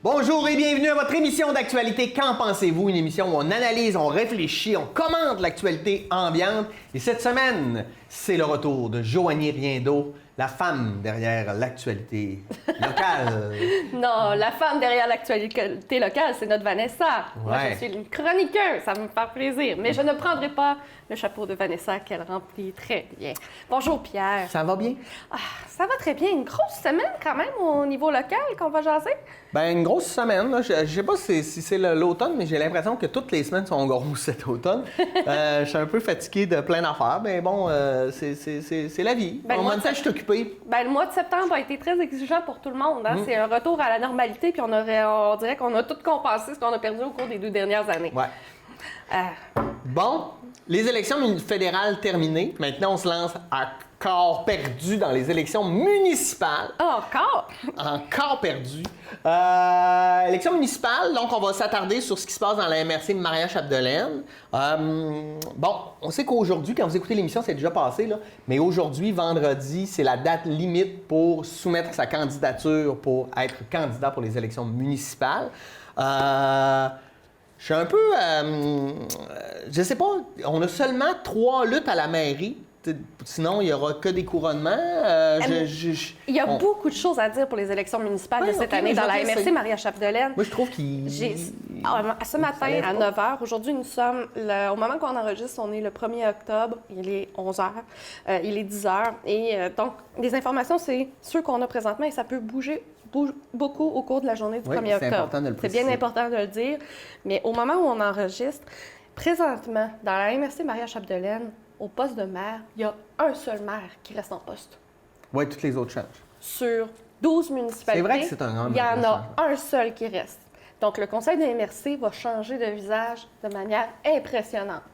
Bonjour et bienvenue à votre émission d'actualité Qu'en pensez-vous? Une émission où on analyse, on réfléchit, on commente l'actualité ambiante. Et cette semaine, c'est le retour de Joanie Riendo, la femme derrière l'actualité locale. Non, la femme derrière l'actualité locale, c'est notre Vanessa. Moi, je suis une chroniqueuse, ça va me faire plaisir. Mais je ne prendrai pas le chapeau de Vanessa qu'elle remplit très bien. Bonjour Pierre. Ça va bien? Ça va très bien. Une grosse semaine quand même au niveau local qu'on va jaser. Ben une grosse semaine. Là. Je sais pas si c'est l'automne, mais j'ai l'impression que toutes les semaines sont grosses cet automne. Je suis un peu fatigué de plein d'affaires, mais bon, c'est la vie. Ben, en même temps, je suis occupé. Ben, le mois de septembre a été très exigeant pour tout le monde. Hein? C'est un retour à la normalité, puis on dirait qu'on a tout compensé ce qu'on a perdu au cours des 2 dernières années. Ouais. Bon, les élections fédérales terminées. Maintenant, on se lance à corps perdu dans les élections municipales. Oh, encore? Encore perdu. Élections municipales, donc on va s'attarder sur ce qui se passe dans la MRC Maria-Chapdelaine. Bon, on sait qu'aujourd'hui, quand vous écoutez l'émission, c'est déjà passé, là, mais aujourd'hui, vendredi, c'est la date limite pour soumettre sa candidature pour être candidat pour les élections municipales. Je suis un peu... je sais pas, on a seulement 3 luttes à la mairie. Sinon, il n'y aura que des couronnements. Il y a beaucoup de choses à dire pour les élections municipales de cette année dans la MRC Maria-Chapdelaine. Moi, je trouve qu'il... Ce matin, à 9 h, aujourd'hui, nous sommes... au moment qu'on enregistre, on est le 1er octobre. Il est 11 h. Il est 10 h. Et donc, les informations, c'est ceux qu'on a présentement et ça peut bouger beaucoup au cours de la journée du 1er octobre. C'est bien important de le dire. Mais au moment où on enregistre, présentement, dans la MRC Maria-Chapdelaine, au poste de maire, il y a un seul maire qui reste en poste. Oui, toutes les autres changent. Sur 12 municipalités, c'est vrai que c'est un grand il y en a un seul qui reste. Donc, le conseil de MRC va changer de visage de manière impressionnante.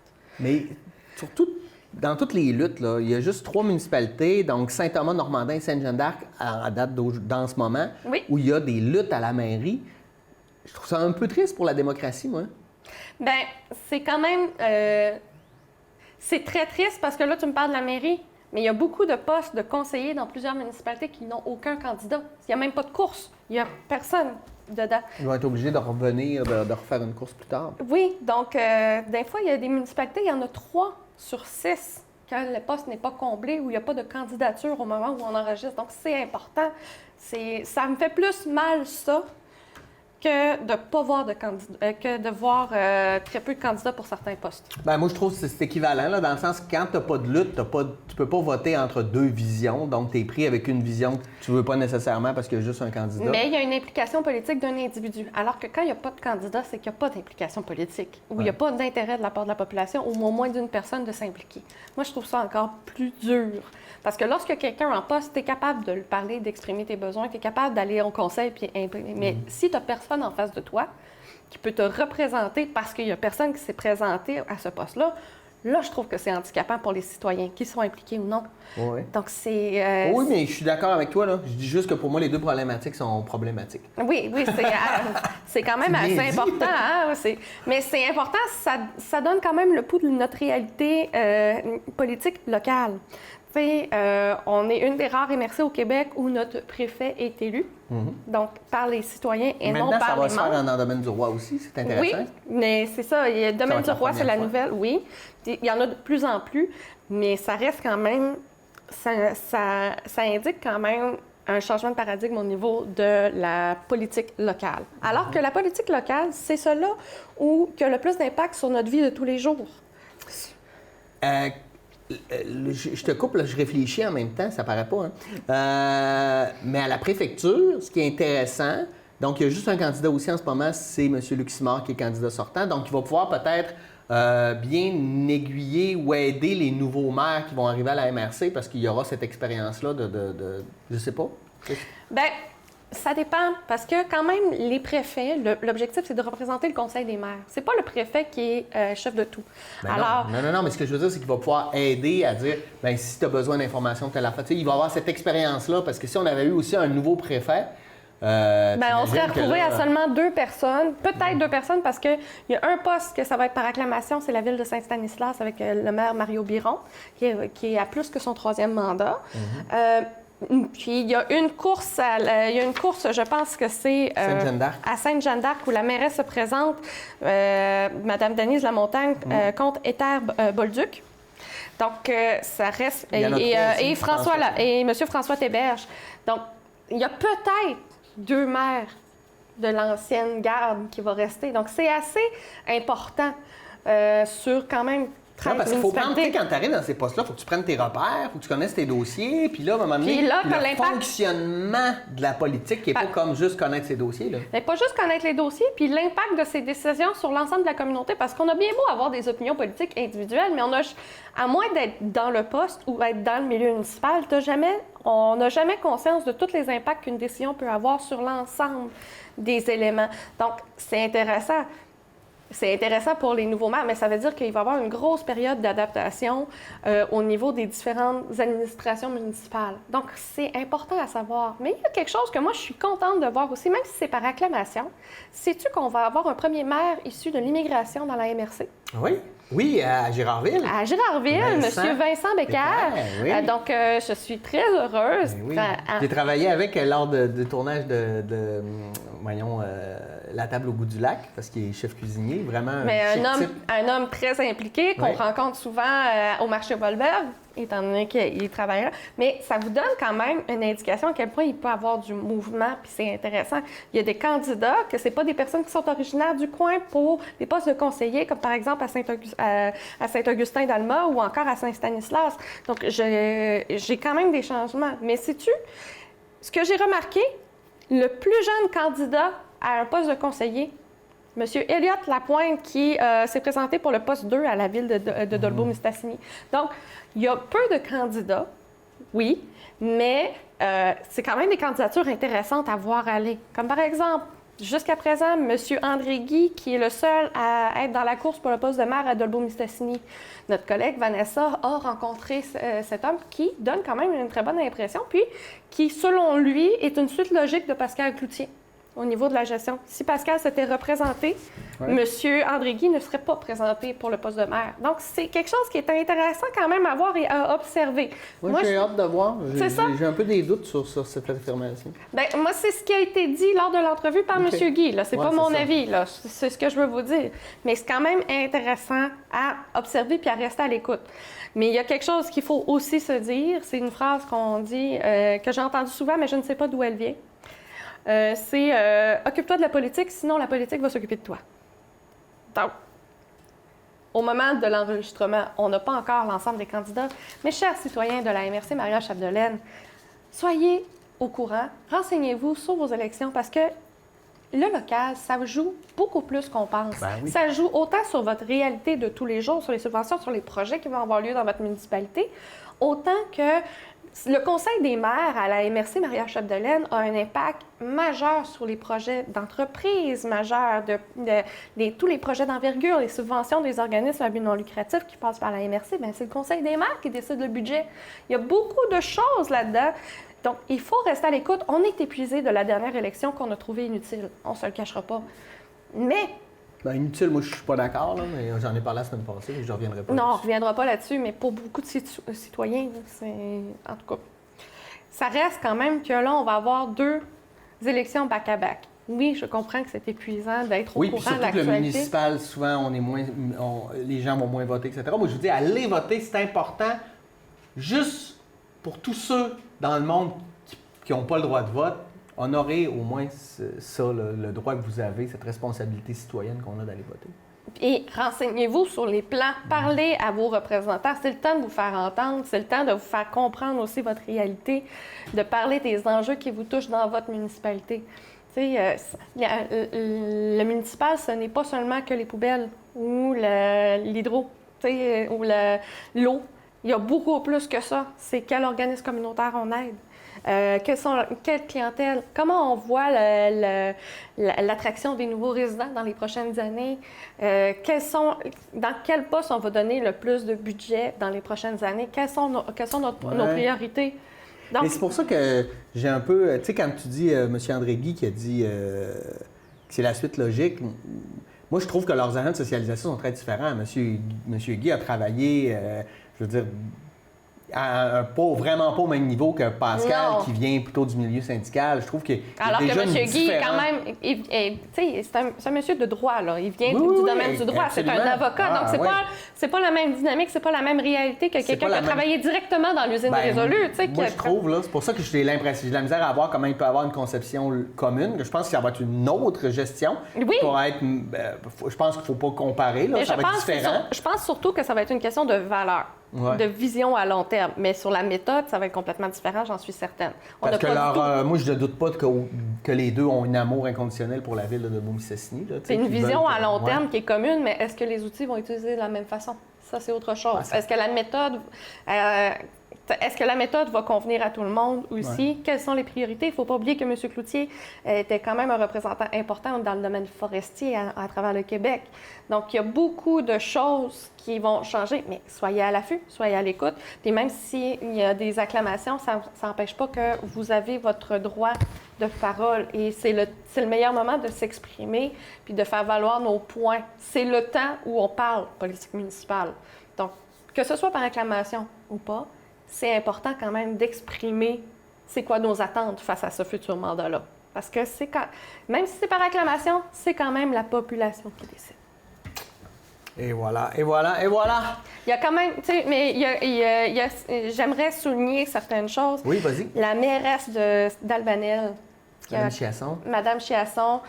Mais surtout, dans toutes les luttes, là, il y a juste 3 municipalités, donc Saint-Thomas, Normandin et Sainte-Jeanne-d'Arc, à date dans ce moment, où il y a des luttes à la mairie. Je trouve ça un peu triste pour la démocratie, moi. Bien, c'est quand même... c'est très triste parce que là, tu me parles de la mairie, mais il y a beaucoup de postes de conseillers dans plusieurs municipalités qui n'ont aucun candidat. Il n'y a même pas de course. Il n'y a personne dedans. Ils vont être obligés de revenir, de refaire une course plus tard. Oui, donc, des fois, il y a des municipalités, il y en a 3 sur 6 quand le poste n'est pas comblé, où il n'y a pas de candidature au moment où on enregistre. Donc, c'est important. Ça me fait plus mal, ça, que de pas voir que de voir très peu de candidats pour certains postes. Ben moi, je trouve que c'est équivalent, là, dans le sens que quand tu n'as pas de lutte, tu peux pas voter entre 2 visions. Donc, tu es pris avec une vision que tu veux pas nécessairement parce qu'il y a juste un candidat. Mais il y a une implication politique d'un individu. Alors que quand il n'y a pas de candidat, c'est qu'il n'y a pas d'implication politique. Ou il n'y a pas d'intérêt de la part de la population, ou au moins d'une personne de s'impliquer. Moi, je trouve ça encore plus dur. Parce que lorsque quelqu'un en poste, tu es capable de lui parler, d'exprimer tes besoins, tu es capable d'aller au conseil. Mais si tu n'as personne en face de toi qui peut te représenter parce qu'il n'y a personne qui s'est présenté à ce poste-là, là, je trouve que c'est handicapant pour les citoyens, qu'ils soient impliqués ou non. Oui. Donc, c'est... oui, mais je suis d'accord avec toi, là. Je dis juste que pour moi, les 2 problématiques sont problématiques. Oui, c'est quand même assez important. Hein? Mais c'est important, ça donne quand même le pouls de notre réalité politique locale. On est une des rares MRC au Québec où notre préfet est élu, donc par les citoyens et non par les membres. Maintenant, ça va se faire dans le domaine du roi aussi, c'est intéressant. Oui, mais c'est ça, le domaine du roi, c'est la nouvelle, oui. Il y en a de plus en plus, mais ça reste quand même, ça indique quand même un changement de paradigme au niveau de la politique locale. Alors que la politique locale, c'est cela qui a le plus d'impact sur notre vie de tous les jours. Je te coupe, là, je réfléchis en même temps, ça paraît pas. Hein? Mais à la préfecture, ce qui est intéressant, donc il y a juste un candidat aussi en ce moment, c'est M. Luc Simard qui est candidat sortant. Donc il va pouvoir peut-être bien aiguiller ou aider les nouveaux maires qui vont arriver à la MRC parce qu'il y aura cette expérience-là je sais pas. Bien, ça dépend, parce que quand même, les préfets, l'objectif, c'est de représenter le conseil des maires. C'est pas le préfet qui est chef de tout. Ben non, mais ce que je veux dire, c'est qu'il va pouvoir aider à dire, bien, si tu as besoin d'informations de telle affaire, il va avoir cette expérience-là, parce que si on avait eu aussi un nouveau préfet, on serait retrouvé à seulement 2 personnes, peut-être 2 personnes, parce qu'il y a un poste que ça va être par acclamation, c'est la ville de Saint-Stanislas avec le maire Mario Biron, qui est à plus que son 3e mandat. Puis il y a une course, je pense que c'est à Sainte-Jeanne-d'Arc où la mairesse se présente, Madame Denise Lamontagne, contre Éther Bolduc. Donc, ça reste... Et M. François Théberge. Donc, il y a peut-être 2 maires de l'ancienne garde qui vont rester. Donc, c'est assez important sur quand même 13 parce qu'il faut prendre, municipalités. quand tu arrives dans ces postes-là, il faut que tu prennes tes repères, il faut que tu connaisses tes dossiers, puis là, à un moment donné, le fonctionnement de la politique qui n'est pas comme juste connaître ses dossiers. Là. Mais pas juste connaître les dossiers, puis l'impact de ces décisions sur l'ensemble de la communauté, parce qu'on a bien beau avoir des opinions politiques individuelles, mais à moins d'être dans le poste ou être dans le milieu municipal, on n'a jamais conscience de tous les impacts qu'une décision peut avoir sur l'ensemble des éléments. Donc, c'est intéressant. C'est intéressant pour les nouveaux maires, mais ça veut dire qu'il va y avoir une grosse période d'adaptation au niveau des différentes administrations municipales. Donc, c'est important à savoir. Mais il y a quelque chose que moi, je suis contente de voir aussi, même si c'est par acclamation. Sais-tu qu'on va avoir un premier maire issu de l'immigration dans la MRC? Oui, à Gérardville. À Gérardville, M. Vincent Becker. Oui. Donc, je suis très heureuse. Oui. J'ai travaillé avec lors du tournage de La table au bout du lac, parce qu'il est chef cuisinier, vraiment un homme très impliqué, qu'on rencontre souvent au marché Volberg, étant donné qu'il travaille là. Mais ça vous donne quand même une indication à quel point il peut y avoir du mouvement, puis c'est intéressant. Il y a des candidats que c'est pas des personnes qui sont originaires du coin pour des postes de conseillers, comme par exemple à Saint-Augustin-d'Alma ou encore à Saint-Stanislas. Donc, j'ai quand même des changements. Mais sais-tu, ce que j'ai remarqué, le plus jeune candidat à un poste de conseiller, M. Elliott Lapointe, qui s'est présenté pour le poste 2 à la ville de Dolbeau-Mistassini. Donc, il y a peu de candidats, oui, mais c'est quand même des candidatures intéressantes à voir aller. Comme par exemple, jusqu'à présent, M. André Guy, qui est le seul à être dans la course pour le poste de maire à Dolbeau-Mistassini. Notre collègue Vanessa a rencontré cet homme qui donne quand même une très bonne impression, puis qui, selon lui, est une suite logique de Pascal Cloutier au niveau de la gestion. Si Pascal s'était représenté, M. André Guy ne serait pas présenté pour le poste de maire. Donc, c'est quelque chose qui est intéressant quand même à voir et à observer. Moi j'ai hâte de voir. C'est j'ai un peu des doutes sur cette affirmation. Bien, moi, c'est ce qui a été dit lors de l'entrevue par M. Guy. C'est pas mon avis. C'est ce que je veux vous dire. Mais c'est quand même intéressant à observer puis à rester à l'écoute. Mais il y a quelque chose qu'il faut aussi se dire. C'est une phrase qu'on dit, que j'ai entendue souvent, mais je ne sais pas d'où elle vient. C'est occupe-toi de la politique, sinon la politique va s'occuper de toi. Donc, au moment de l'enregistrement, on n'a pas encore l'ensemble des candidats. Mes chers citoyens de la MRC Maria-Chapdelaine, soyez au courant, renseignez-vous sur vos élections parce que le local, ça joue beaucoup plus qu'on pense. Ça joue autant sur votre réalité de tous les jours, sur les subventions, sur les projets qui vont avoir lieu dans votre municipalité, autant que le Conseil des maires à la MRC Maria-Chapdelaine a un impact majeur sur les projets d'entreprise majeurs, tous les projets d'envergure, les subventions des organismes à but non lucratif qui passent par la MRC. Bien, c'est le Conseil des maires qui décide le budget. Il y a beaucoup de choses là-dedans. Donc, il faut rester à l'écoute. On est épuisé de la dernière élection qu'on a trouvée inutile. On ne se le cachera pas. Mais... inutile, moi, je suis pas d'accord, là, mais j'en ai parlé la semaine passée et je ne reviendrai pas là-dessus. Non, on ne reviendra pas là-dessus, mais pour beaucoup de citoyens, c'est... En tout cas, ça reste quand même que là, on va avoir 2 élections back-à-back. Oui, je comprends que c'est épuisant d'être au courant de l'actualité. Oui, puis surtout que le municipal, souvent, les gens vont moins voter, etc. Moi, je vous dis, aller voter, c'est important juste pour tous ceux dans le monde qui n'ont pas le droit de vote. Honorez au moins ça, le droit que vous avez, cette responsabilité citoyenne qu'on a d'aller voter. Et renseignez-vous sur les plans. Parlez à vos représentants. C'est le temps de vous faire entendre. C'est le temps de vous faire comprendre aussi votre réalité, de parler des enjeux qui vous touchent dans votre municipalité. Le municipal, ce n'est pas seulement que les poubelles ou l'hydro ou l'eau. Il y a beaucoup plus que ça. C'est quel organisme communautaire on aide. Quelle clientèle? Comment on voit l'attraction des nouveaux résidents dans les prochaines années? Dans quel poste on va donner le plus de budget dans les prochaines années? Quelles sont nos priorités? Donc, et c'est pour ça que j'ai un peu... Tu sais, quand tu dis M. André Guy qui a dit que c'est la suite logique, moi, je trouve que leurs agents de socialisation sont très différents. M. Guy a travaillé, je veux dire... vraiment pas au même niveau que Pascal, Non. qui vient plutôt du milieu syndical. Je trouve qu'il y a Alors déjà que une M. Guy, différence. quand même, c'est un monsieur de droit, là. Il vient Oui, du oui, domaine du droit. C'est un absolument. avocat. Ah, donc, oui. c'est pas la même dynamique, c'est pas la même réalité que quelqu'un qui a travaillé directement dans l'usine de Résolu. Moi, je trouve, là, c'est pour ça que j'ai l'impression, j'ai de la misère à voir comment il peut avoir une conception commune. Je pense que ça va être une autre gestion. Oui. Pour être, je pense qu'il ne faut pas comparer, là, Mais ça va être différent. je pense surtout que ça va être une question de valeur, de vision à long terme. Mais sur la méthode, ça va être complètement différent, j'en suis certaine. Parce que moi, je ne doute pas que les deux ont un amour inconditionnel pour la ville de Beaumont-Mistassini. C'est une vision à long terme qui est commune, mais est-ce que les outils vont être utilisés de la même façon? Ça, c'est autre chose. Est-ce que la méthode va convenir à tout le monde aussi? Ouais. Quelles sont les priorités? Il ne faut pas oublier que M. Cloutier était quand même un représentant important dans le domaine forestier à travers le Québec. Donc, il y a beaucoup de choses qui vont changer, mais soyez à l'affût, soyez à l'écoute. Puis même s'il y a des acclamations, ça n'empêche pas que vous avez votre droit de parole. Et c'est le meilleur moment de s'exprimer puis de faire valoir nos points. C'est le temps où on parle politique municipale. Donc, que ce soit par acclamation ou pas, c'est important quand même d'exprimer c'est quoi nos attentes face à ce futur mandat-là. Parce que même si c'est par acclamation, c'est quand même la population qui décide. Et voilà, et voilà, et voilà! Il y a quand même, tu sais, mais j'aimerais souligner certaines choses. Oui, vas-y. La mairesse d'Albanel. Madame Chiasson. Madame Chiasson.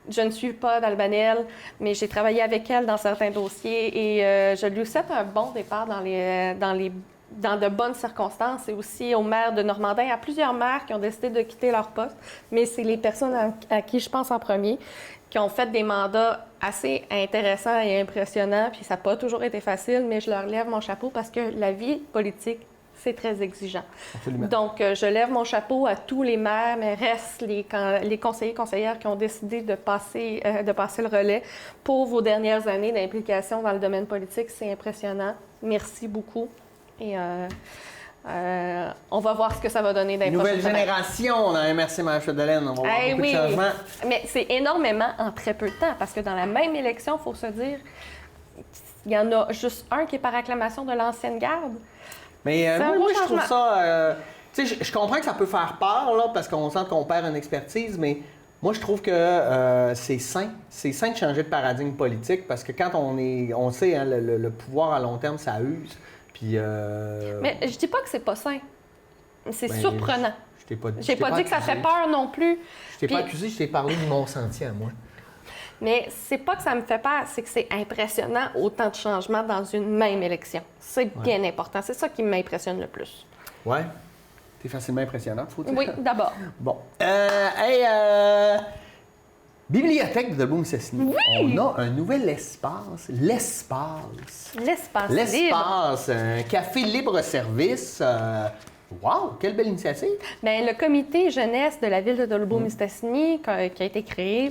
Je ne suis pas d'Albanel, mais j'ai travaillé avec elle dans certains dossiers et je lui souhaite un bon départ dans de bonnes circonstances et aussi au maire de Normandin, à plusieurs maires qui ont décidé de quitter leur poste, mais c'est les personnes à qui je pense en premier qui ont fait des mandats assez intéressants et impressionnants, puis ça n'a pas toujours été facile, mais je leur lève mon chapeau parce que la vie politique, c'est très exigeant. Absolument. Donc, je lève mon chapeau à tous les maires, maires, les conseillers, conseillères qui ont décidé de passer le relais pour vos dernières années d'implication dans le domaine politique. C'est impressionnant. Merci beaucoup. Et on va voir ce que ça va donner dans les Nouvelle génération dans MRC Marie-Chapdelaine. On va voir beaucoup de changements. Mais c'est énormément en très peu de temps, parce que dans la même élection, il faut se dire, il y en a juste un qui est par acclamation de l'ancienne garde. Mais moi, je trouve ça... tu sais, je comprends que ça peut faire peur, là, parce qu'on sent qu'on perd une expertise, mais moi, je trouve que c'est sain. C'est sain de changer de paradigme politique, parce que quand on sait, hein, le pouvoir à long terme, ça use. Puis... Mais je dis pas que c'est pas sain. C'est surprenant. J'ai pas dit que ça fait peur non plus. Je t'ai pas accusé, je t'ai parlé de mon sentier à moi. Mais c'est pas que ça me fait peur, c'est que c'est impressionnant autant de changements dans une même élection. C'est bien important. C'est ça qui m'impressionne le plus. Ouais. T'es facilement impressionnante, faut dire. Oui, d'abord. Bon. Bibliothèque de Beaumont-Mistassini. Oui! On a un nouvel espace. L'espace. L'espace libre. Un café libre-service. Wow! Quelle belle initiative! Bien, le comité jeunesse de la ville de Dolbeau-Mistassini, qui a été créé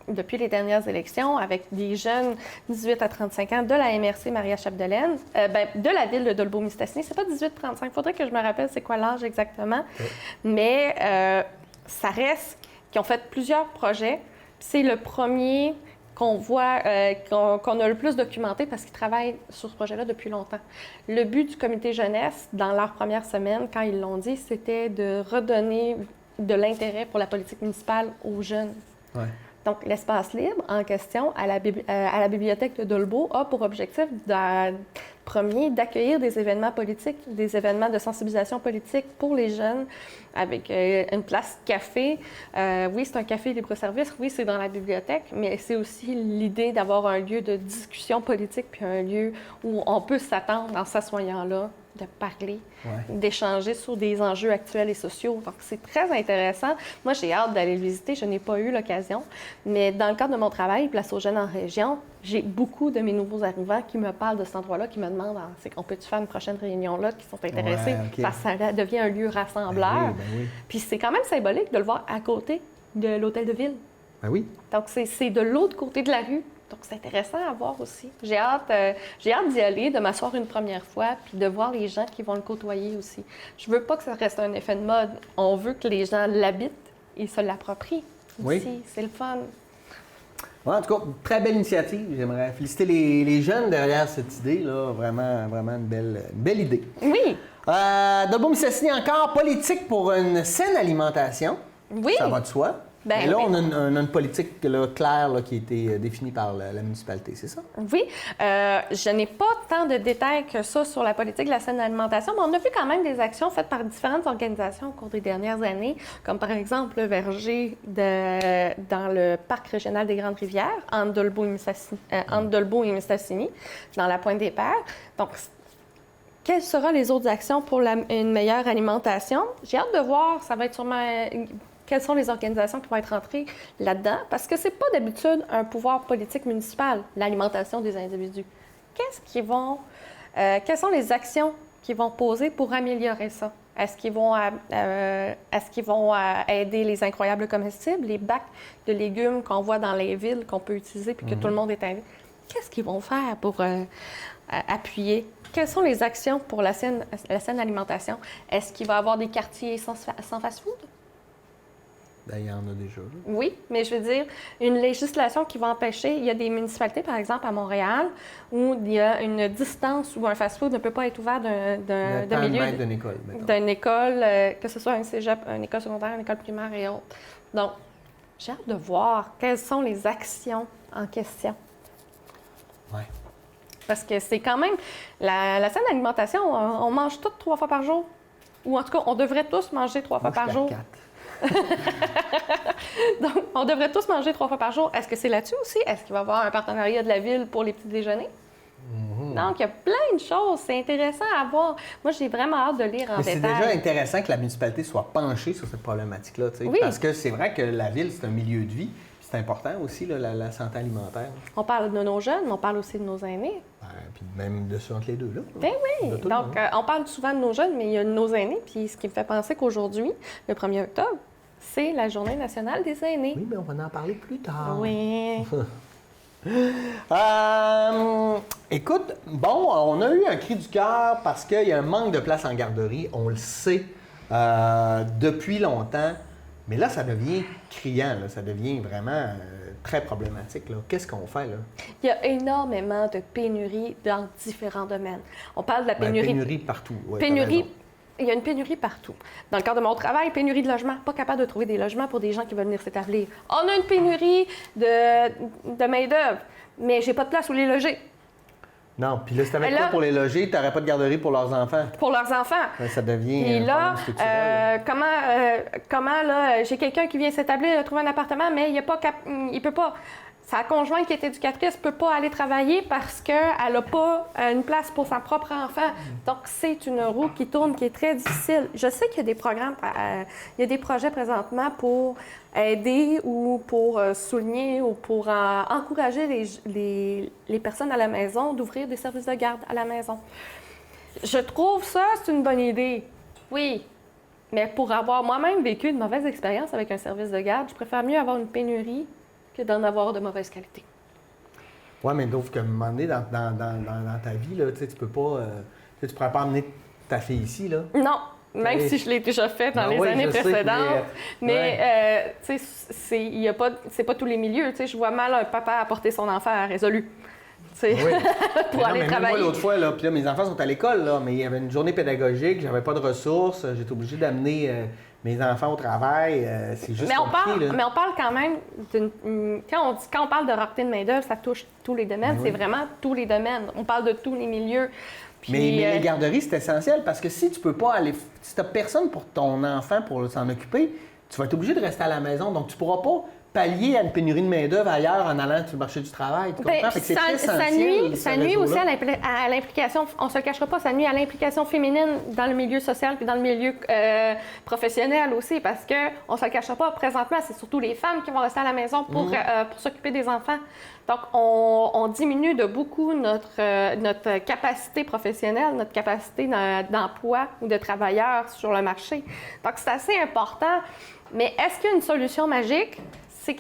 depuis les dernières élections avec des jeunes 18 à 35 ans de la MRC Maria-Chapdelaine, de la ville de Dolbeau-Mistassini. C'est pas 18-35. Il faudrait que je me rappelle c'est quoi l'âge exactement. Okay. Mais ça reste qu'ils ont fait plusieurs projets. C'est le premier qu'on voit, qu'on a le plus documenté parce qu'ils travaillent sur ce projet-là depuis longtemps. Le but du comité jeunesse, dans leur première semaine, quand ils l'ont dit, c'était de redonner de l'intérêt pour la politique municipale aux jeunes. Ouais. Donc, l'espace libre en question à la bibliothèque de Dolbeau a pour objectif, premier, d'accueillir des événements politiques, des événements de sensibilisation politique pour les jeunes avec une place café. Oui, c'est un café libre-service. Oui, c'est dans la bibliothèque, mais c'est aussi l'idée d'avoir un lieu de discussion politique puis un lieu où on peut s'attendre en s'assoyant là, de parler, d'échanger sur des enjeux actuels et sociaux. Donc, c'est très intéressant. Moi, j'ai hâte d'aller le visiter. Je n'ai pas eu l'occasion. Mais dans le cadre de mon travail, Place aux jeunes en région, j'ai beaucoup de mes nouveaux arrivants qui me parlent de cet endroit-là, qui me demandent c'est qu'on peut-tu faire une prochaine réunion là, qui sont intéressés, parce que ça devient un lieu rassembleur. Oui. Puis c'est quand même symbolique de le voir à côté de l'hôtel de ville. Ben oui. Donc, c'est de l'autre côté de la rue. Donc, c'est intéressant à voir aussi. J'ai hâte d'y aller, de m'asseoir une première fois, puis de voir les gens qui vont le côtoyer aussi. Je veux pas que ça reste un effet de mode. On veut que les gens l'habitent et se l'approprient aussi. C'est le fun. Ouais, en tout cas, très belle initiative. J'aimerais féliciter les jeunes derrière cette idée. Là. Vraiment, vraiment une belle idée. Oui. Dolbeau-Mistassini encore, politique pour une saine alimentation. Oui. Ça va de soi. Ben Et là, oui. on a une politique là, claire là, qui a été définie par la municipalité, c'est ça? Oui. Je n'ai pas tant de détails que ça sur la politique de la saine alimentation, mais on a vu quand même des actions faites par différentes organisations au cours des dernières années, comme par exemple le verger dans le parc régional des Grandes-Rivières, entre Dolbeau et Mistassini, dans la Pointe des Pères. Donc, quelles seront les autres actions pour une meilleure alimentation? J'ai hâte de voir. Ça va être sûrement... Quelles sont les organisations qui vont être entrées là-dedans? Parce que c'est pas d'habitude un pouvoir politique municipal, l'alimentation des individus. Quelles sont les actions qu'ils vont poser pour améliorer ça? Est-ce qu'ils vont aider les incroyables comestibles, les bacs de légumes qu'on voit dans les villes, qu'on peut utiliser puis que tout le monde est invité? Qu'est-ce qu'ils vont faire pour appuyer? Quelles sont les actions pour la saine alimentation? Est-ce qu'il va y avoir des quartiers sans fast-food? Ben, il y en a déjà. Là. Oui, mais je veux dire, une législation qui va empêcher, il y a des municipalités, par exemple à Montréal, où il y a une distance où un fast-food ne peut pas être ouvert d'un milieu d'une école. d'une école, que ce soit un cégep, une école secondaire, une école primaire et autres. Donc, j'ai hâte de voir quelles sont les actions en question. Oui. Parce que c'est quand même, la saine alimentation, on mange toutes 3 fois par jour. Ou en tout cas, on devrait tous manger 3 fois par jour. 4. Donc, on devrait tous manger 3 fois par jour. Est-ce que c'est là-dessus aussi? Est-ce qu'il va y avoir un partenariat de la ville pour les petits déjeuners? Donc, il y a plein de choses. C'est intéressant à voir. Moi, j'ai vraiment hâte de lire en Mais détail. c'est déjà intéressant que la municipalité soit penchée sur cette problématique-là. Oui. Parce que c'est vrai que la ville, c'est un milieu de vie. C'est important aussi, là, la santé alimentaire. On parle de nos jeunes, mais on parle aussi de nos aînés. Puis même de ceux entre les deux, là. Ben oui! Donc, on parle souvent de nos jeunes, mais il y a nos aînés. Puis ce qui me fait penser qu'aujourd'hui, le 1er octobre, c'est la Journée nationale des aînés. Oui, mais on va en parler plus tard. Oui. Écoute, bon, on a eu un cri du cœur parce qu'il y a un manque de place en garderie. On le sait depuis longtemps. Mais là, ça devient criant, là. Ça devient vraiment très problématique. Là. Qu'est-ce qu'on fait, là? Il y a énormément de pénuries dans différents domaines. On parle de la pénurie... pénurie partout. Ouais, il y a une pénurie partout. Dans le cadre de mon travail, pénurie de logements. Pas capable de trouver des logements pour des gens qui veulent venir s'établir. On a une pénurie de main-d'œuvre, mais j'ai pas de place où les loger. Non, puis là, c'est avec toi pour les loger, tu n'aurais pas de garderie pour leurs enfants. Pour leurs enfants. Ouais, ça devient. Et là, comment là, j'ai quelqu'un qui vient s'établir, trouver un appartement, mais il peut pas. Sa conjointe qui est éducatrice ne peut pas aller travailler parce qu'elle n'a pas une place pour son propre enfant. Donc, c'est une roue qui tourne, qui est très difficile. Je sais qu'il y a des programmes, il y a des projets présentement pour aider ou pour souligner ou pour encourager les personnes à la maison d'ouvrir des services de garde à la maison. Je trouve ça, c'est une bonne idée. Oui. Mais pour avoir moi-même vécu une mauvaise expérience avec un service de garde, je préfère mieux avoir une pénurie que d'en avoir de mauvaise qualité. Oui, mais donc, qu'à un moment donné, dans ta vie, là, tu peux pas. Tu ne pourrais pas emmener ta fille ici, là. Non, même si je l'ai déjà fait dans les années précédentes. Mais tu sais, c'est pas tous les milieux. Tu sais, je vois mal un papa apporter son enfant à Résolu. Oui. Pour aller travailler. Moi, l'autre fois, là, puis là, mes enfants sont à l'école, là, mais il y avait une journée pédagogique, j'avais pas de ressources, j'étais obligé d'amener mes enfants au travail. C'est juste compliqué, mais on parle quand même quand on parle de rareté de main-d'œuvre, ça touche tous les domaines. C'est vraiment tous les domaines. On parle de tous les milieux. Puis, mais les garderies, c'est essentiel parce que si tu peux pas aller. Si tu n'as personne pour ton enfant pour s'en occuper, tu vas être obligé de rester à la maison. Donc, tu pourras pas pallier à une pénurie de main-d'œuvre ailleurs en allant sur le marché du travail. Tu comprends? Fait que c'est très essentiel, ça nuit aussi à l'implication, on ne se le cachera pas, ça nuit à l'implication féminine dans le milieu social puis dans le milieu professionnel aussi, parce qu'on ne se le cachera pas, présentement, c'est surtout les femmes qui vont rester à la maison pour s'occuper des enfants. Donc, on diminue de beaucoup notre capacité professionnelle, notre capacité d'emploi ou de travailleurs sur le marché. Donc, c'est assez important. Mais est-ce qu'il y a une solution magique? C'est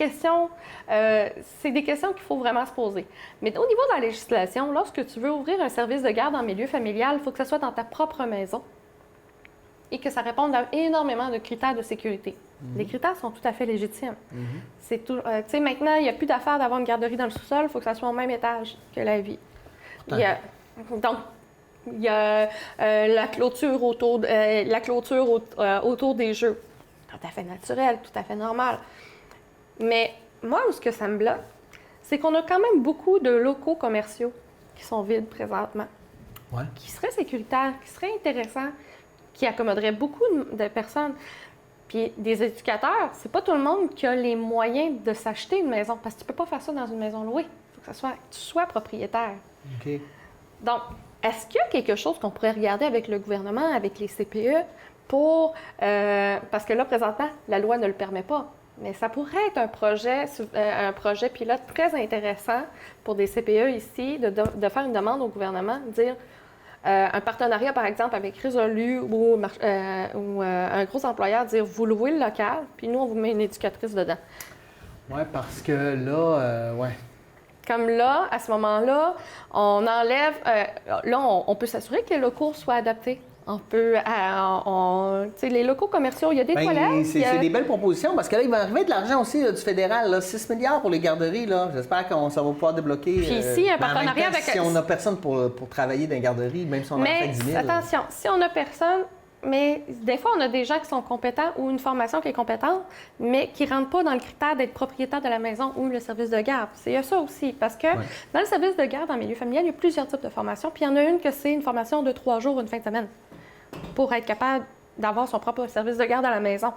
des questions qu'il faut vraiment se poser. Mais au niveau de la législation, lorsque tu veux ouvrir un service de garde en milieu familial, il faut que ce soit dans ta propre maison. et que ça réponde à énormément de critères de sécurité. Les critères sont tout à fait légitimes. C'est tout, tu sais, maintenant, il n'y a plus d'affaire d'avoir une garderie dans le sous-sol, il faut que ça soit au même étage que la vie. Il y a la clôture autour des jeux. Tout à fait naturel, tout à fait normal. Mais moi, où ce que ça me bloque, c'est qu'on a quand même beaucoup de locaux commerciaux qui sont vides présentement, qui seraient sécuritaires, qui seraient intéressants, qui accommoderaient beaucoup de personnes. Puis des éducateurs, c'est pas tout le monde qui a les moyens de s'acheter une maison, parce que tu peux pas faire ça dans une maison louée. Il faut que tu sois propriétaire. OK. Donc, est-ce qu'il y a quelque chose qu'on pourrait regarder avec le gouvernement, avec les CPE, pour... parce que là, présentement, la loi ne le permet pas. Mais ça pourrait être un projet pilote très intéressant pour des CPE ici, de faire une demande au gouvernement, de dire un partenariat, par exemple, avec Résolu ou un gros employeur, dire vous louez le local, puis nous, on vous met une éducatrice dedans. Oui, parce que là, Comme là, à ce moment-là, on enlève... là, on peut s'assurer que les locaux soient adaptés. On peut... tu sais, les locaux commerciaux, il y a des toilettes. C'est des belles propositions, parce que là, il va arriver de l'argent aussi là, du fédéral, là, 6 milliards pour les garderies. Là. J'espère que ça va pouvoir débloquer. Puis ici, un partenariat avec... Si on n'a personne pour travailler dans les garderies, même si on en fait 10 000. Mais attention, si on n'a personne... Mais des fois, on a des gens qui sont compétents ou une formation qui est compétente, mais qui ne rentrent pas dans le critère d'être propriétaire de la maison ou le service de garde. Il y a ça aussi, parce que dans le service de garde en milieu familial, il y a plusieurs types de formations. Puis il y en a une que c'est une formation de 3 jours, une fin de semaine, pour être capable d'avoir son propre service de garde à la maison.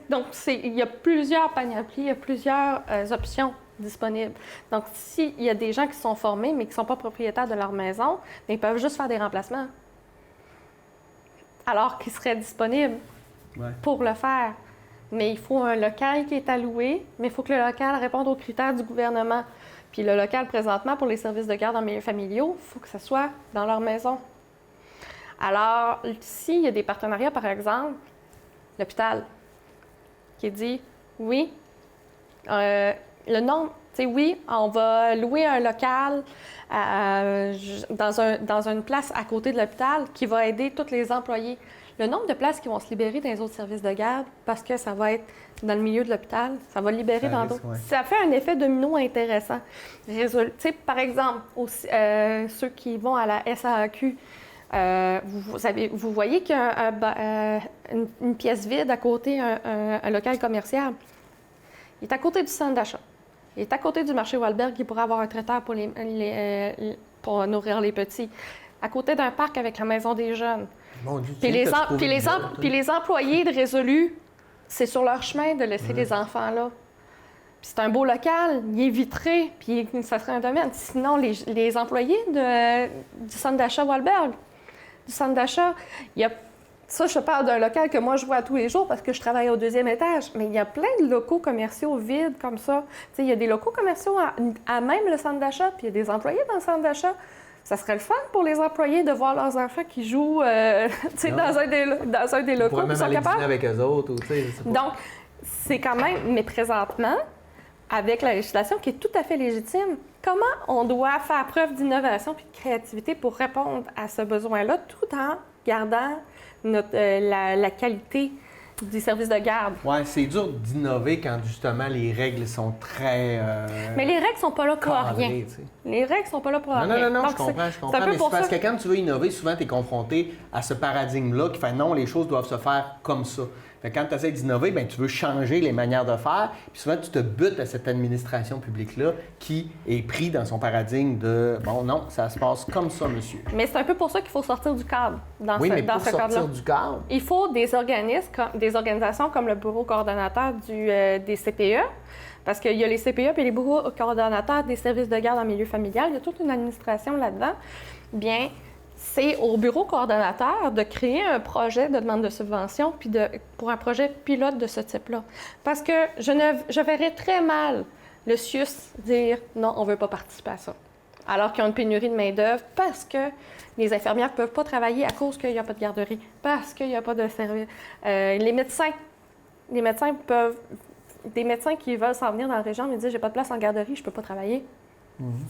Donc, il y a plusieurs panoplies, il y a plusieurs options disponibles. Donc, s'il y a des gens qui sont formés, mais qui ne sont pas propriétaires de leur maison, ils peuvent juste faire des remplacements. Alors qu'ils seraient disponibles pour le faire. Mais il faut un local qui est alloué, mais il faut que le local réponde aux critères du gouvernement. Puis le local, présentement, pour les services de garde en milieu familiaux, il faut que ça soit dans leur maison. Alors, s'il y a des partenariats, par exemple, l'hôpital, qui dit, oui, le nombre, tu sais, oui, on va louer un local dans une place à côté de l'hôpital qui va aider tous les employés. Le nombre de places qui vont se libérer dans les autres services de garde, parce que ça va être dans le milieu de l'hôpital, ça va libérer dans d'autres. Ça fait un effet domino intéressant. Tu sais, par exemple, aussi, ceux qui vont à la SAAQ, vous voyez qu'il y a une pièce vide à côté, un local commercial. Il est à côté du centre d'achat. Il est à côté du marché Wahlberg qui pourrait avoir un traiteur pour nourrir les petits. À côté d'un parc avec la maison des jeunes. Puis les employés de Résolu, c'est sur leur chemin de laisser les enfants là. Puis c'est un beau local, il est vitré, puis ça serait un domaine. Sinon, les employés du centre d'achat Wahlberg, du centre d'achat, il y a... Ça, je parle d'un local que moi, je vois tous les jours parce que je travaille au 2e étage. Mais il y a plein de locaux commerciaux vides comme ça. Tu sais, il y a des locaux commerciaux à même le centre d'achat, puis il y a des employés dans le centre d'achat. Ça serait le fun pour les employés de voir leurs enfants qui jouent dans un des locaux. Ils pourraient même aller dîner avec eux autres. Donc, c'est quand même... Mais présentement, avec la législation qui est tout à fait légitime, comment on doit faire preuve d'innovation et de créativité pour répondre à ce besoin-là, tout en gardant la qualité du service de garde. Oui, c'est dur d'innover quand, justement, les règles sont très... Mais les règles sont pas là pour cadrées, rien. T'sais. Les règles sont pas là pour rien. Non, Donc, je comprends. Mais c'est parce que quand tu veux innover, souvent, tu es confronté à ce paradigme-là qui fait non, les choses doivent se faire comme ça. Fait que quand tu essaies d'innover, bien, tu veux changer les manières de faire. Puis souvent, tu te butes à cette administration publique-là qui est pris dans son paradigme de « bon, non, ça se passe comme ça, monsieur ». Mais c'est un peu pour ça qu'il faut sortir du cadre dans ce cadre-là. Pour sortir du cadre... Il faut des organisations comme le bureau coordonnateur des CPE, parce qu'il y a les CPE et les bureaux coordonnateurs des services de garde en milieu familial. Il y a toute une administration là-dedans. Bien, c'est au bureau coordonnateur de créer un projet de demande de subvention puis pour un projet pilote de ce type-là. Parce que je verrais très mal le CIUS dire « non, on ne veut pas participer à ça », alors qu'ils ont une pénurie de main-d'œuvre, parce que les infirmières ne peuvent pas travailler à cause qu'il n'y a pas de garderie, parce qu'il n'y a pas de service. Les médecins peuvent... Des médecins qui veulent s'en venir dans la région me disent « j'ai pas de place en garderie, je ne peux pas travailler ».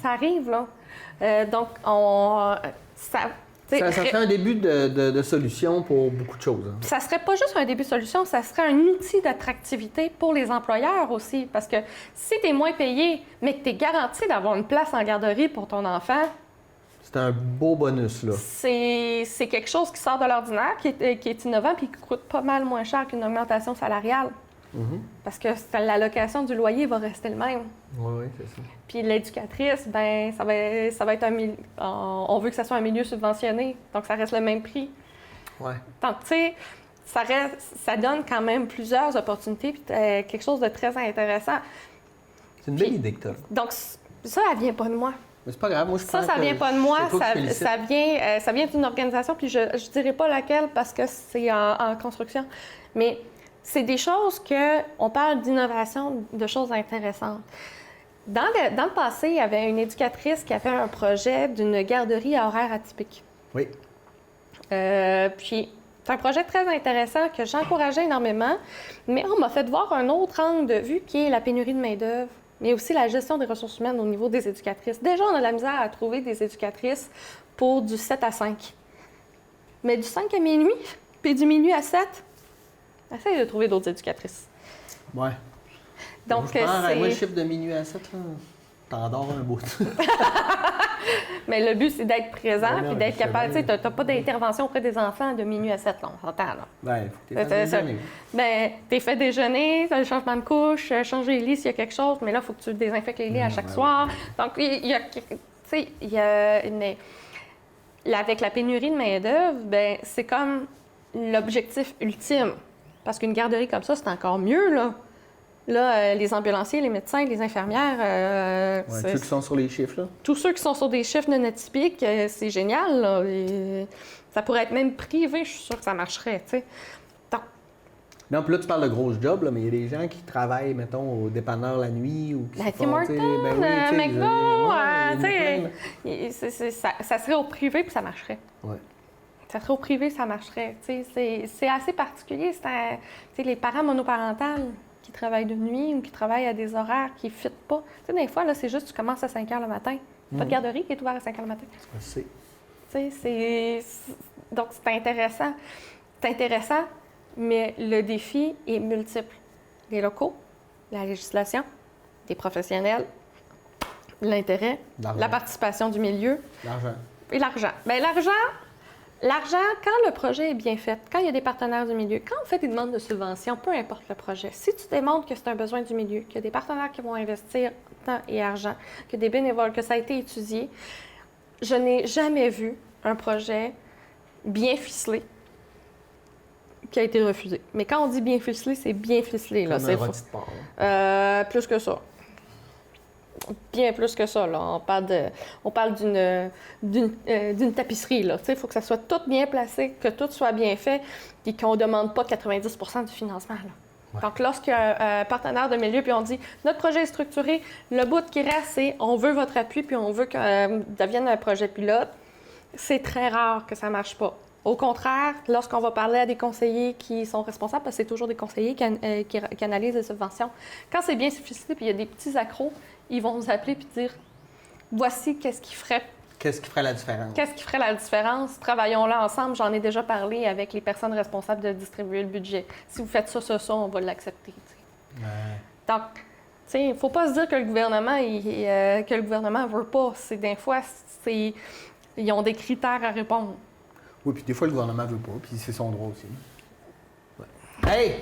Ça arrive, là. Donc, Ça serait un début de solution pour beaucoup de choses. Hein. Ça serait pas juste un début de solution, ça serait un outil d'attractivité pour les employeurs aussi. Parce que si tu es moins payé, mais que tu es garanti d'avoir une place en garderie pour ton enfant, c'est un beau bonus, là. C'est quelque chose qui sort de l'ordinaire, qui est innovant puis qui coûte pas mal moins cher qu'une augmentation salariale. Parce que l'allocation du loyer va rester le même. Oui, c'est ça. Puis l'éducatrice, ben ça va être un milieu... On veut que ça soit un milieu subventionné, donc ça reste le même prix. Ouais. Donc, tu sais, ça donne quand même plusieurs opportunités puis quelque chose de très intéressant. C'est une belle idée que tu as. Donc, ça, elle vient pas de moi. Mais c'est pas grave, moi je pense Ça vient pas de moi, ça vient d'une organisation, puis je dirais pas laquelle parce que c'est en construction. Mais c'est des choses on parle d'innovation, de choses intéressantes. Dans le passé, il y avait une éducatrice qui avait un projet d'une garderie à horaire atypique. Oui. Puis, c'est un projet très intéressant que j'encourageais énormément, mais on m'a fait voir un autre angle de vue qui est la pénurie de main-d'œuvre, mais aussi la gestion des ressources humaines au niveau des éducatrices. Déjà, on a de la misère à trouver des éducatrices pour du 7 à 5. Mais du 5 à minuit, puis du minuit à 7, essaye de trouver d'autres éducatrices. Ouais. Donc, moi, le chiffre de minuit à 7, là, t'endors un bout. Mais le but, c'est d'être présent puis d'être capable. Tu sais, bien. t'as pas d'intervention auprès des enfants de minuit à 7, là, on s'entend, là. Ben, il faut que t'aies fait déjeuner. Ben, t'es fait déjeuner, t'as le changement de couche, changer les lits s'il y a quelque chose, mais là, il faut que tu désinfectes les lits à chaque soir. Donc, il y a... Tu sais, il y a une... Là, avec la pénurie de main-d'œuvre, ben c'est comme l'objectif ultime. Parce qu'une garderie comme ça, c'est encore mieux, là. Là, les ambulanciers, les médecins, les infirmières... Ceux qui sont sur les chiffres, là. Tous ceux qui sont sur des chiffres non atypiques, c'est génial, là. Et ça pourrait être même privé, je suis sûre que ça marcherait, tu sais. Donc... Non, puis là, tu parles de gros jobs, là, mais il y a des gens qui travaillent, mettons, au dépanneur la nuit ou qui Tim Hortons, McDo, tu sais, ça serait au privé puis ça marcherait. Ouais. Ça serait au privé, ça marcherait. Tu sais, c'est assez particulier. Tu sais, les parents monoparentales qui travaillent de nuit ou qui travaillent à des horaires qui ne fitent pas. Tu sais, des fois, là, c'est juste que tu commences à 5 h le matin. Pas de garderie qui est ouverte à 5 h le matin. C'est. Tu sais, donc, c'est intéressant. C'est intéressant, mais le défi est multiple. Les locaux, la législation, des professionnels, l'intérêt, la participation du milieu. L'argent. Et l'argent. Bien, l'argent, quand le projet est bien fait, quand il y a des partenaires du milieu, quand on fait des demandes de subvention, peu importe le projet, si tu démontres que c'est un besoin du milieu, qu'il y a des partenaires qui vont investir temps et argent, que des bénévoles, que ça a été étudié, je n'ai jamais vu un projet bien ficelé qui a été refusé. Mais quand on dit bien ficelé, c'est bien ficelé. Là, comme c'est un rôti de porc, plus que ça. Bien plus que ça, là. On parle d'une tapisserie, là. Il faut que ça soit tout bien placé, que tout soit bien fait, et qu'on ne demande pas 90 du financement, là. Ouais. Donc, lorsqu'il y a un partenaire de milieu, puis on dit « Notre projet est structuré, le bout qui reste, c'est on veut votre appui, puis on veut que devienne un projet pilote », c'est très rare que ça ne marche pas. Au contraire, lorsqu'on va parler à des conseillers qui sont responsables, parce que c'est toujours des conseillers qui analysent les subventions, quand c'est bien ficelé, puis il y a des petits accros, ils vont nous appeler puis dire « Voici qu'est-ce qui ferait... » Qu'est-ce qui ferait la différence? Qu'est-ce qui ferait la différence? Travaillons-là ensemble. J'en ai déjà parlé avec les personnes responsables de distribuer le budget. Si vous faites ça, on va l'accepter. Ouais. Donc, tu sais, il ne faut pas se dire que le gouvernement ne veut pas. C'est des fois, ils ont des critères à répondre. Oui, puis des fois, le gouvernement ne veut pas, puis c'est son droit aussi. Ouais. Hey!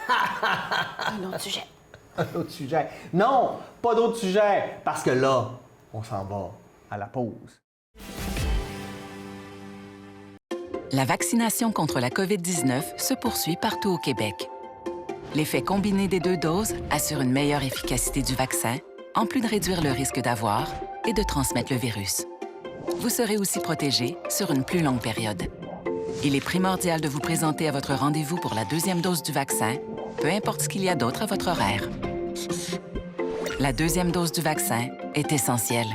Un autre sujet. Un autre sujet. Non, pas d'autre sujet, parce que là, on s'en va à la pause. La vaccination contre la COVID-19 se poursuit partout au Québec. L'effet combiné des 2 doses assure une meilleure efficacité du vaccin, en plus de réduire le risque d'avoir et de transmettre le virus. Vous serez aussi protégé sur une plus longue période. Il est primordial de vous présenter à votre rendez-vous pour la 2e dose du vaccin, peu importe ce qu'il y a d'autre à votre horaire. La 2e dose du vaccin est essentielle.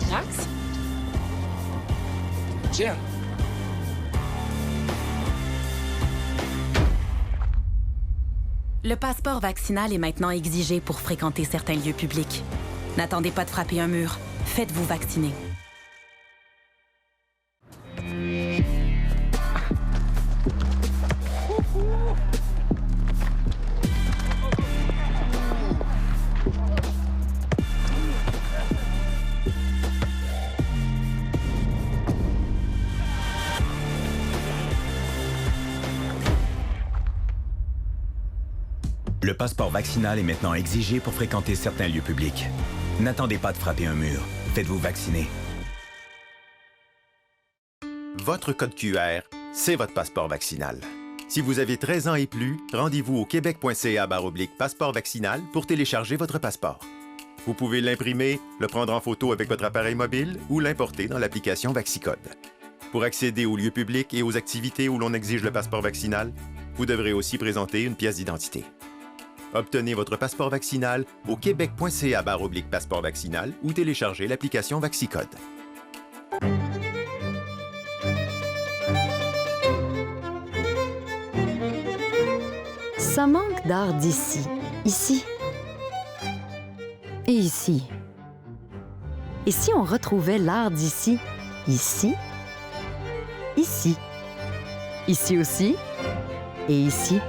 Drax? tienne. Le passeport vaccinal est maintenant exigé pour fréquenter certains lieux publics. N'attendez pas de frapper un mur. Faites-vous vacciner. Le passeport vaccinal est maintenant exigé pour fréquenter certains lieux publics. N'attendez pas de frapper un mur. Faites-vous vacciner. Votre code QR, c'est votre passeport vaccinal. Si vous avez 13 ans et plus, rendez-vous au québec.ca/passeport vaccinal pour télécharger votre passeport. Vous pouvez l'imprimer, le prendre en photo avec votre appareil mobile ou l'importer dans l'application VaxiCode. Pour accéder aux lieux publics et aux activités où l'on exige le passeport vaccinal, vous devrez aussi présenter une pièce d'identité. Obtenez votre passeport vaccinal au québec.ca/passeport vaccinal ou téléchargez l'application VaxiCode. Ça manque d'art d'ici, ici et ici. Et si on retrouvait l'art d'ici, ici, ici, ici aussi et ici?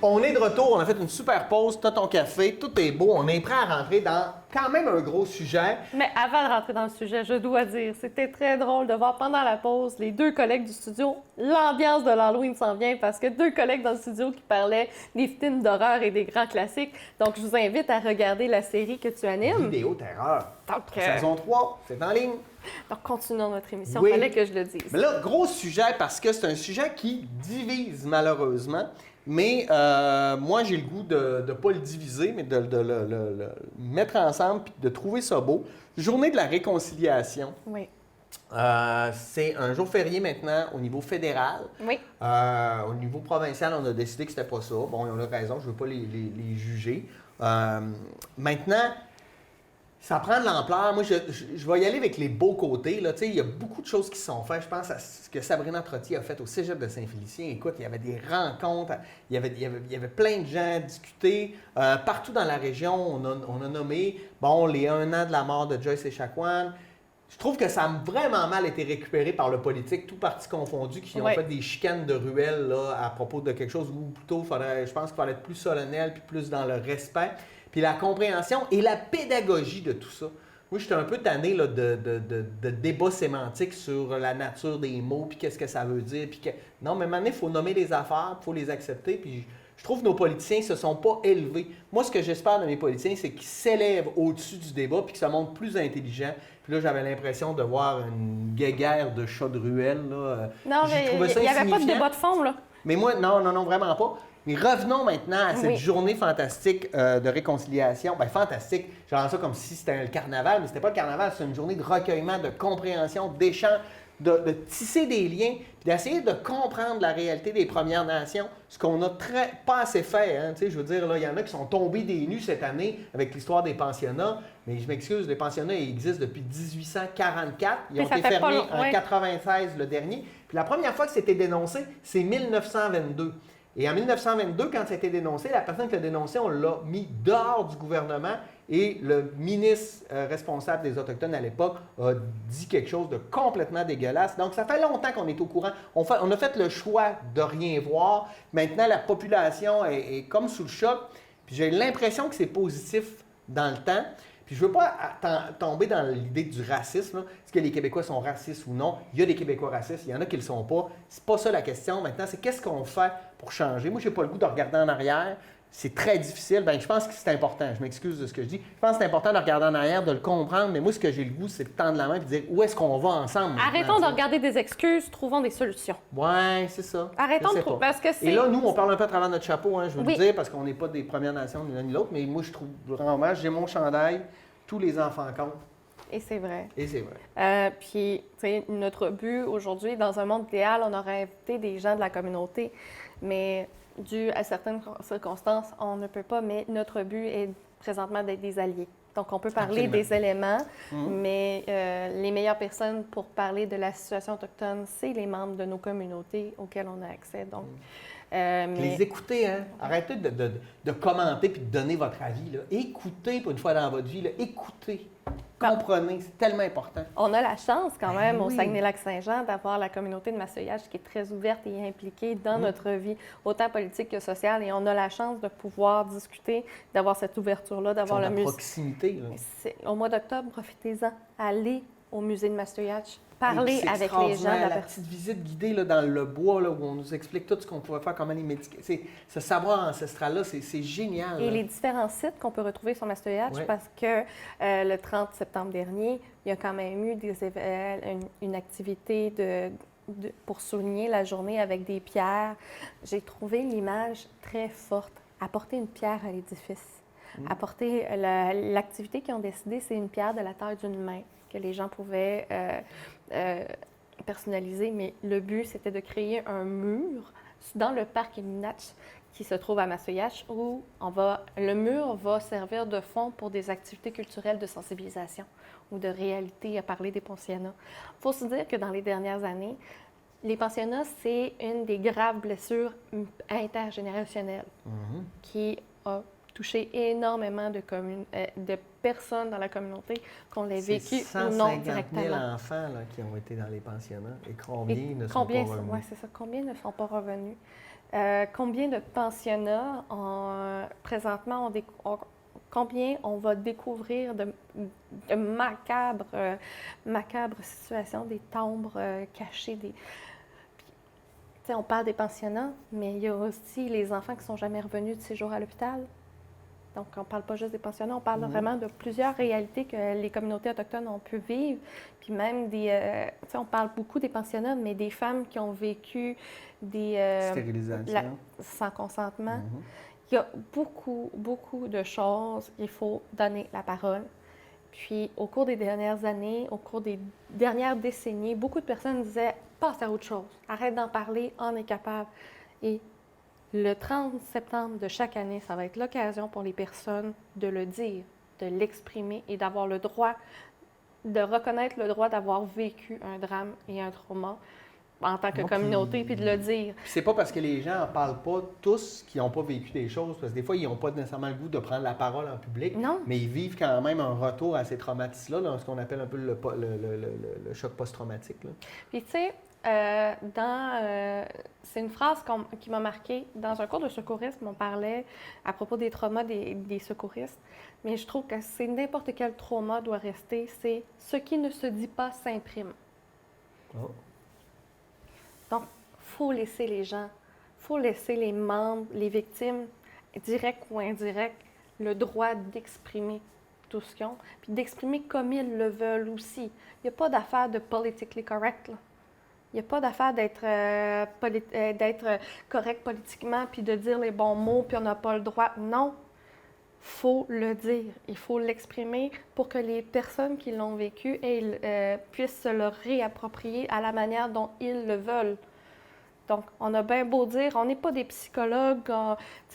On est de retour, on a fait une super pause, t'as ton café, tout est beau, on est prêt à rentrer dans quand même un gros sujet. Mais avant de rentrer dans le sujet, je dois dire, c'était très drôle de voir pendant la pause les deux collègues du studio. L'ambiance de l'Halloween s'en vient parce que deux collègues dans le studio qui parlaient des films d'horreur et des grands classiques. Donc, je vous invite à regarder la série que tu animes. Vidéo terreur. Donc, Saison 3, c'est en ligne. donc continuons notre émission. Oui. Fallait que je le dise. Mais là, gros sujet parce que c'est un sujet qui divise malheureusement. Mais moi, j'ai le goût de ne pas le diviser, mais de le mettre ensemble et de trouver ça beau. Journée de la réconciliation. Oui. C'est un jour férié maintenant au niveau fédéral. Oui. Au niveau provincial, on a décidé que c'était pas ça. Bon, on a raison, je ne veux pas les juger. Maintenant, ça prend de l'ampleur. Moi, je vais y aller avec les beaux côtés. Là. Il y a beaucoup de choses qui sont faites. Je pense à ce que Sabrina Trottier a fait au Cégep de Saint-Félicien. Écoute, il y avait des rencontres, il y avait plein de gens discutés. Partout dans la région, on a nommé les 1 an de la mort de Joyce Echaquan. Je trouve que ça a vraiment mal été récupéré par le politique, tout parti confondu, qui ont fait des chicanes de ruelles là, à propos de quelque chose où plutôt, je pense qu'il fallait être plus solennel puis plus dans le respect. Puis la compréhension et la pédagogie de tout ça. Moi, j'étais un peu tanné là, de débats sémantiques sur la nature des mots, puis qu'est-ce que ça veut dire. Puis non, mais maintenant, il faut nommer les affaires, il faut les accepter. Puis je trouve que nos politiciens ne se sont pas élevés. Moi, ce que j'espère de mes politiciens, c'est qu'ils s'élèvent au-dessus du débat, puis qu'ils se montrent plus intelligents. Puis là, j'avais l'impression de voir une guéguerre de chats de ruelle. Là. Non, mais il n'y avait pas de débat de fond, là. Mais moi, non, vraiment pas. Mais revenons maintenant à cette journée fantastique de réconciliation. Bien, fantastique, je rends ça comme si c'était le carnaval, mais c'était pas le carnaval, c'est une journée de recueillement, de compréhension, d'échange, de tisser des liens, puis d'essayer de comprendre la réalité des Premières Nations, ce qu'on n'a pas assez fait. Hein? Tu sais, je veux dire, là, il y en a qui sont tombés des nues cette année avec l'histoire des pensionnats, mais je m'excuse, les pensionnats ils existent depuis 1844. Ils ont été fermés en 1996 le dernier. Puis la première fois que c'était dénoncé, c'est 1922. Et en 1922, quand ça a été dénoncé, la personne qui l'a dénoncé, on l'a mis dehors du gouvernement et le ministre responsable des Autochtones à l'époque a dit quelque chose de complètement dégueulasse. Donc, ça fait longtemps qu'on est au courant. On a fait le choix de rien voir. Maintenant, la population est comme sous le choc. Puis j'ai l'impression que c'est positif dans le temps. Puis je ne veux pas tomber dans l'idée du racisme. Est-ce que les Québécois sont racistes ou non? Il y a des Québécois racistes, il y en a qui ne le sont pas. C'est pas ça la question. Maintenant, c'est qu'est-ce qu'on fait pour changer? Moi, je n'ai pas le goût de regarder en arrière. C'est très difficile. Bien, je pense que c'est important. Je m'excuse de ce que je dis. Je pense que c'est important de regarder en arrière, de le comprendre. Mais moi, ce que j'ai le goût, c'est de tendre la main et de dire où est-ce qu'on va ensemble. Arrêtons de regarder des excuses, trouvons des solutions. Oui, c'est ça. Arrêtons de trouver. Parce que c'est... Et là, nous, on parle un peu à travers notre chapeau, hein, je veux le dire, parce qu'on n'est pas des Premières Nations ni l'un ni l'autre. Mais moi, je trouve vraiment, j'ai mon chandail. Tous les enfants comptent. Et c'est vrai. Et c'est vrai. Puis, tu sais, notre but aujourd'hui, dans un monde idéal, on aurait invité des gens de la communauté, mais dû à certaines circonstances, on ne peut pas, mais notre but est présentement d'être des alliés. Donc, on peut parler Absolument. des éléments, mais les meilleures personnes pour parler de la situation autochtone, c'est les membres de nos communautés auxquels on a accès. Donc, mais... Les écoutez, hein? Arrêtez de commenter puis de donner votre avis. Là. Écoutez pour une fois dans votre vie. Là. Écoutez. Comprenez. C'est tellement important. On a la chance quand même au oui. Saguenay-Lac-Saint-Jean d'avoir la communauté de Massoyage qui est très ouverte et impliquée dans notre vie, autant politique que sociale. Et on a la chance de pouvoir discuter, d'avoir cette ouverture-là, d'avoir le musée. Proximité. Là. Au mois d'octobre, profitez-en. Allez au musée de Massoyage. Parler c'est avec les gens. la petite visite guidée là, dans le bois là, où on nous explique tout ce qu'on pouvait faire, comment les médicaments. Ce savoir ancestral-là, c'est génial. Et là. les différents sites qu'on peut retrouver sur Massoyage, Ouais. parce que le 30 septembre dernier, il y a quand même eu une activité pour souligner la journée avec des pierres. J'ai trouvé l'image très forte. Apporter une pierre à l'édifice. Apporter l'activité qu'ils ont décidé, c'est une pierre de la taille d'une main que les gens pouvaient personnaliser. Mais le but, c'était de créer un mur dans le parc Eminach qui se trouve à Massoyage où le mur va servir de fond pour des activités culturelles de sensibilisation ou de réalité à parler des pensionnats. Il faut se dire que dans les dernières années, les pensionnats, c'est une des graves blessures intergénérationnelles qui a touché énormément de personnes dans la communauté qu'on l'ait vécu ou non 150 000 directement. enfants là, qui ont été dans les pensionnats. Et combien ne sont pas revenus? Oui, c'est ça. Combien ne sont pas revenus? Combien de pensionnats, présentement, combien on va découvrir de macabres situations, des tombes cachées, on parle des pensionnats, mais il y a aussi les enfants qui ne sont jamais revenus de séjour à l'hôpital. Donc, on ne parle pas juste des pensionnats, on parle vraiment de plusieurs réalités que les communautés autochtones ont pu vivre. Puis même on parle beaucoup des pensionnats, mais des femmes qui ont vécu des... Stérilisation. Sans consentement. Il y a beaucoup, beaucoup de choses. Il faut donner la parole. Puis, au cours des dernières années, au cours des dernières décennies, beaucoup de personnes disaient « passe à autre chose, arrête d'en parler, on est capable ». Et le 30 septembre de chaque année, ça va être l'occasion pour les personnes de le dire, de l'exprimer et d'avoir le droit, de reconnaître le droit d'avoir vécu un drame et un trauma en tant que communauté, puis de le dire. Puis c'est pas parce que les gens n'en parlent pas tous qui n'ont pas vécu des choses, parce que des fois, ils n'ont pas nécessairement le goût de prendre la parole en public, Non. mais ils vivent quand même un retour à ces traumatismes-là, dans ce qu'on appelle un peu le choc post-traumatique. Là. Puis tu sais, c'est une phrase qui m'a marquée. Dans un cours de secourisme, on parlait à propos des traumas des secouristes, mais je trouve que c'est n'importe quel trauma doit rester, c'est « ce qui ne se dit pas s'imprime ». Oh. Donc, il faut laisser les gens, il faut laisser les membres, les victimes, directs ou indirects, le droit d'exprimer tout ce qu'ils ont, puis d'exprimer comme ils le veulent aussi. Il n'y a pas d'affaire de politically correct, là. Il n'y a pas d'affaire d'être correct politiquement, puis de dire les bons mots, puis on n'a pas le droit. Non, il faut le dire, il faut l'exprimer pour que les personnes qui l'ont vécu puissent se le réapproprier à la manière dont ils le veulent. Donc, on a bien beau dire, on n'est pas des psychologues.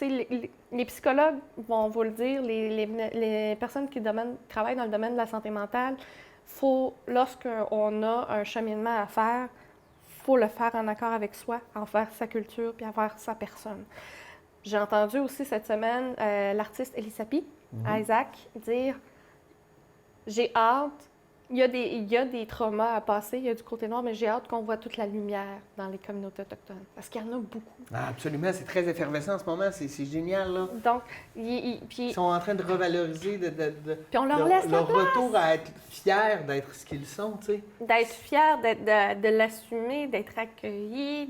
Les psychologues vont vous le dire, les personnes qui travaillent dans le domaine de la santé mentale, lorsqu'on a un cheminement à faire, il faut le faire en accord avec soi, envers sa culture puis envers sa personne. J'ai entendu aussi cette semaine l'artiste Elisapi, Isaac, dire « J'ai hâte, il y a des traumas à passer, il y a du côté noir, mais j'ai hâte qu'on voit toute la lumière dans les communautés autochtones. » Parce qu'il y en a beaucoup. Ah, absolument, c'est très effervescent en ce moment, c'est génial. Là. Donc, ils sont en train de revaloriser puis on leur laisse leur la place. retour à être fiers d'être ce qu'ils sont, tu sais. D'être fiers, de l'assumer, d'être accueillis,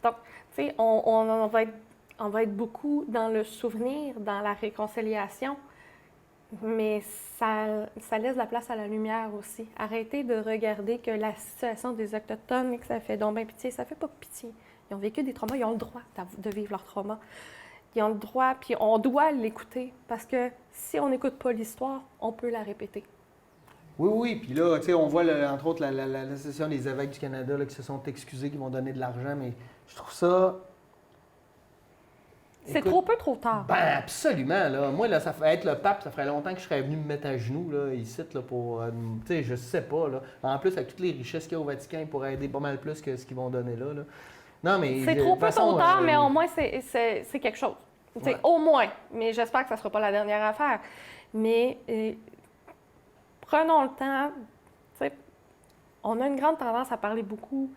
Donc, tu sais, on va être beaucoup dans le souvenir, dans la réconciliation, mais ça laisse la place à la lumière aussi. Arrêtez de regarder que la situation des Autochtones, que ça fait donc bien pitié, ça fait pas pitié. Ils ont vécu des traumas, ils ont le droit de vivre leurs traumas. Ils ont le droit, puis on doit l'écouter, parce que si on n'écoute pas l'histoire, on peut la répéter. Oui. Puis là, tu sais, on voit, entre autres, l'Association des évêques du Canada là, qui se sont excusés, qui vont donner de l'argent, mais je trouve ça... C'est Écoute, trop peu, trop tard. Ben absolument, là. Moi, là, ça fait être le pape, ça ferait longtemps que je serais venu me mettre à genoux, là, ici, là, pour... tu sais, je sais pas, là. En plus, avec toutes les richesses qu'il y a au Vatican, ils pourraient aider pas mal plus que ce qu'ils vont donner là. Non, mais... C'est trop peu, trop tard, mais au moins, c'est quelque chose. Ouais. Au moins. Mais j'espère que ça ne sera pas la dernière affaire. Mais prenons le temps. T'sais, on a une grande tendance à parler beaucoup.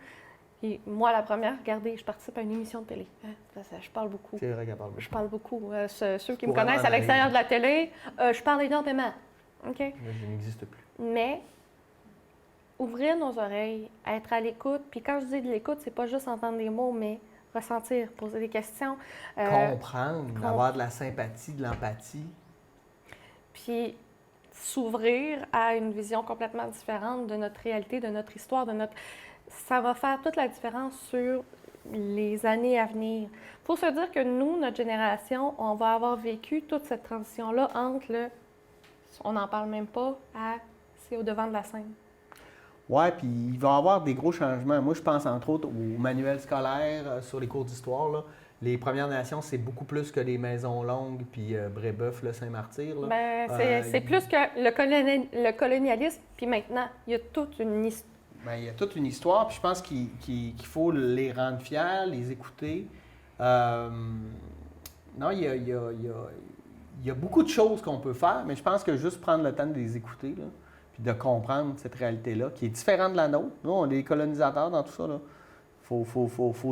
Et moi, la première, regardez, je participe à une émission de télé. Je parle beaucoup. C'est vrai qu'elle parle beaucoup. Je parle beaucoup. Ceux qui me Pour connaissent à vraiment l'extérieur de la télé, je parle énormément. OK? Là, je n'existe plus. Mais ouvrir nos oreilles, être à l'écoute. Puis quand je dis de l'écoute, c'est pas juste entendre des mots, mais ressentir, poser des questions. Comprendre, avoir de la sympathie, de l'empathie. Puis s'ouvrir à une vision complètement différente de notre réalité, de notre histoire, de notre... Ça va faire toute la différence sur les années à venir. Il faut se dire que nous, notre génération, on va avoir vécu toute cette transition-là entre le... On n'en parle même pas à... C'est au devant de la scène. Oui, puis il va y avoir des gros changements. Moi, je pense entre autres au manuel scolaire sur les cours d'histoire, là. Les Premières Nations, c'est beaucoup plus que les Maisons Longues puis Brébeuf, là, Saint-Martyr. Là. Ben, c'est plus que le colonialisme, puis maintenant, il y a toute une histoire. Bien, il y a toute une histoire, puis je pense qu'il faut les rendre fiers, les écouter. Non, il y a beaucoup de choses qu'on peut faire, mais je pense que juste prendre le temps de les écouter, là, puis de comprendre cette réalité-là, qui est différente de la nôtre. Nous, on est des colonisateurs dans tout ça, là. Faut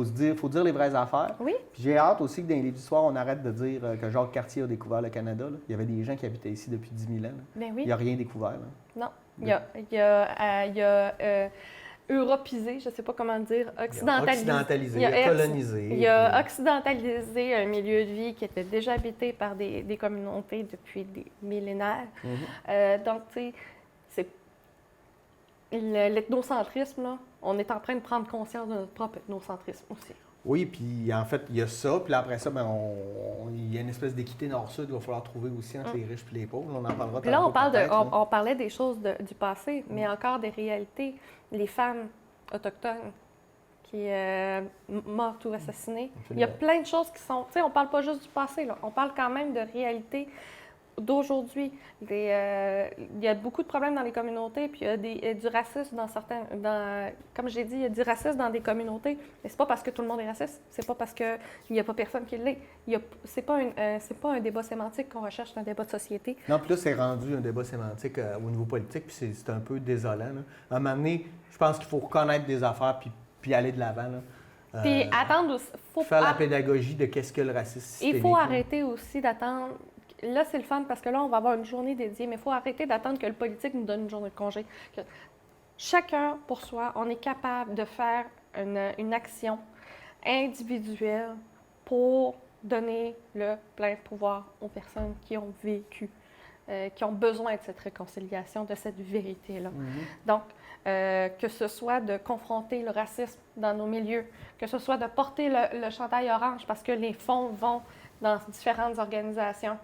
dire les vraies affaires. Oui. Puis j'ai hâte aussi que dans les livres d'histoire, on arrête de dire que Jacques Cartier a découvert le Canada. Là. Il y avait des gens qui habitaient ici depuis 10 000 ans. Là. Ben oui. Il n'y a rien découvert. Là. Non. Il y a europisé, je ne sais pas comment dire, occidentalisé. Il a colonisé. Il a occidentalisé un milieu de vie qui était déjà habité par des communautés depuis des millénaires. Donc, tu sais, c'est l'ethnocentrisme, là, on est en train de prendre conscience de notre propre ethnocentrisme aussi. Oui, puis en fait, il y a ça. Puis après ça, ben, il y a une espèce d'équité nord-sud qu'il va falloir trouver aussi entre les riches et les pauvres. On en parlera puis là, tantôt, on parlait des choses du passé, mais encore des réalités. Les femmes autochtones qui mortes ou assassinées. Absolument. Il y a plein de choses qui sont... Tu sais, on parle pas juste du passé, là. On parle quand même de réalités d'aujourd'hui. Il y a beaucoup de problèmes dans les communautés, puis il y a du racisme dans certains... comme j'ai dit, il y a du racisme dans des communautés, mais c'est pas parce que tout le monde est raciste, c'est pas parce qu'il n'y a pas personne qui l'est. C'est pas un débat sémantique qu'on recherche, c'est un débat de société. Non, puis là, c'est rendu un débat sémantique au niveau politique, puis c'est un peu désolant. Là. À un moment donné, je pense qu'il faut reconnaître des affaires, puis aller de l'avant. Puis attendre aussi... Faire la pédagogie de qu'est-ce que le racisme systémique. Il faut arrêter aussi d'attendre... Là, c'est le fun parce que là, on va avoir une journée dédiée, mais il faut arrêter d'attendre que le politique nous donne une journée de congé. Que chacun, pour soi, on est capable de faire une action individuelle pour donner le plein pouvoir aux personnes qui ont vécu, qui ont besoin de cette réconciliation, de cette vérité-là. Donc, que ce soit de confronter le racisme dans nos milieux, que ce soit de porter le chandail orange parce que les fonds vont dans différentes organisations,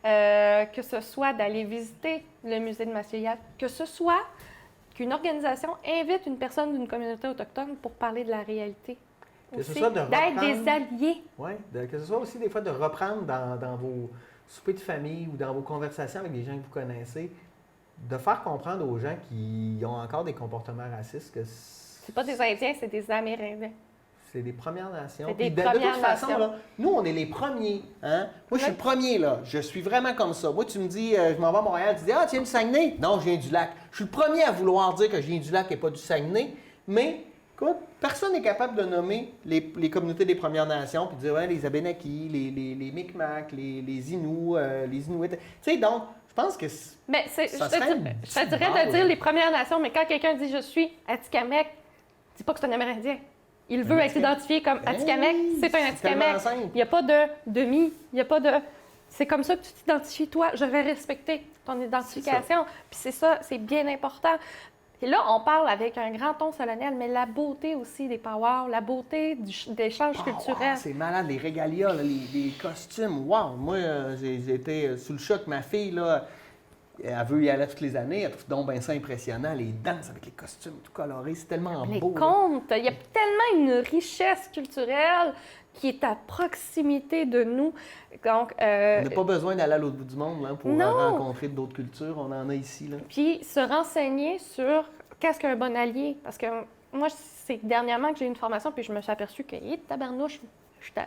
que ce soit d'aller visiter le musée de Massillade, que ce soit qu'une organisation invite une personne d'une communauté autochtone pour parler de la réalité. Que ce soit d'être des alliés. Oui, que ce soit aussi des fois de reprendre dans vos soupers de famille ou dans vos conversations avec des gens que vous connaissez, de faire comprendre aux gens qui ont encore des comportements racistes que c'est pas des Indiens, c'est des Amérindiens. C'est des Premières Nations. C'est des de toute façon, là, nous, on est les premiers. Hein? Moi, je suis le premier, là. Je suis vraiment comme ça. Moi, tu me dis, je m'en vais à Montréal, tu dis, ah, tu viens du Saguenay? Non, je viens du lac. Je suis le premier à vouloir dire que je viens du lac et pas du Saguenay. Mais, écoute, personne n'est capable de nommer les communautés des Premières Nations puis de dire, ouais, les Abénakis, les Micmacs, les Inuits, les Inuits. Tu sais, donc, je pense que mais je te dirais de dire les Premières Nations, mais quand quelqu'un dit je suis Atikamekw, dis pas que c'est un Amérindien. Il veut être identifié comme Atikamekw, c'est un Atikamekw. Il n'y a pas de demi, il n'y a pas de... C'est comme ça que tu t'identifies, toi. Je vais respecter ton identification. Puis c'est ça, c'est bien important. Et là, on parle avec un grand ton solennel, mais la beauté aussi des powwows, la beauté des échanges culturels. Wow, c'est malade, les régalias, là, les costumes. Wow! Moi, j'ai été sous le choc. Ma fille, là, Elle veut y aller toutes les années. Elle trouve donc ben ça impressionnant, les danses avec les costumes tout colorés. C'est tellement Les beau. contes, il y a tellement une richesse culturelle qui est à proximité de nous. Donc, On n'a pas besoin d'aller à l'autre bout du monde là, pour Non. rencontrer d'autres cultures. On en a ici. Là. Puis se renseigner sur qu'est-ce qu'un bon allié. Parce que moi, c'est dernièrement que j'ai eu une formation, puis je me suis aperçue que, tabarnouche,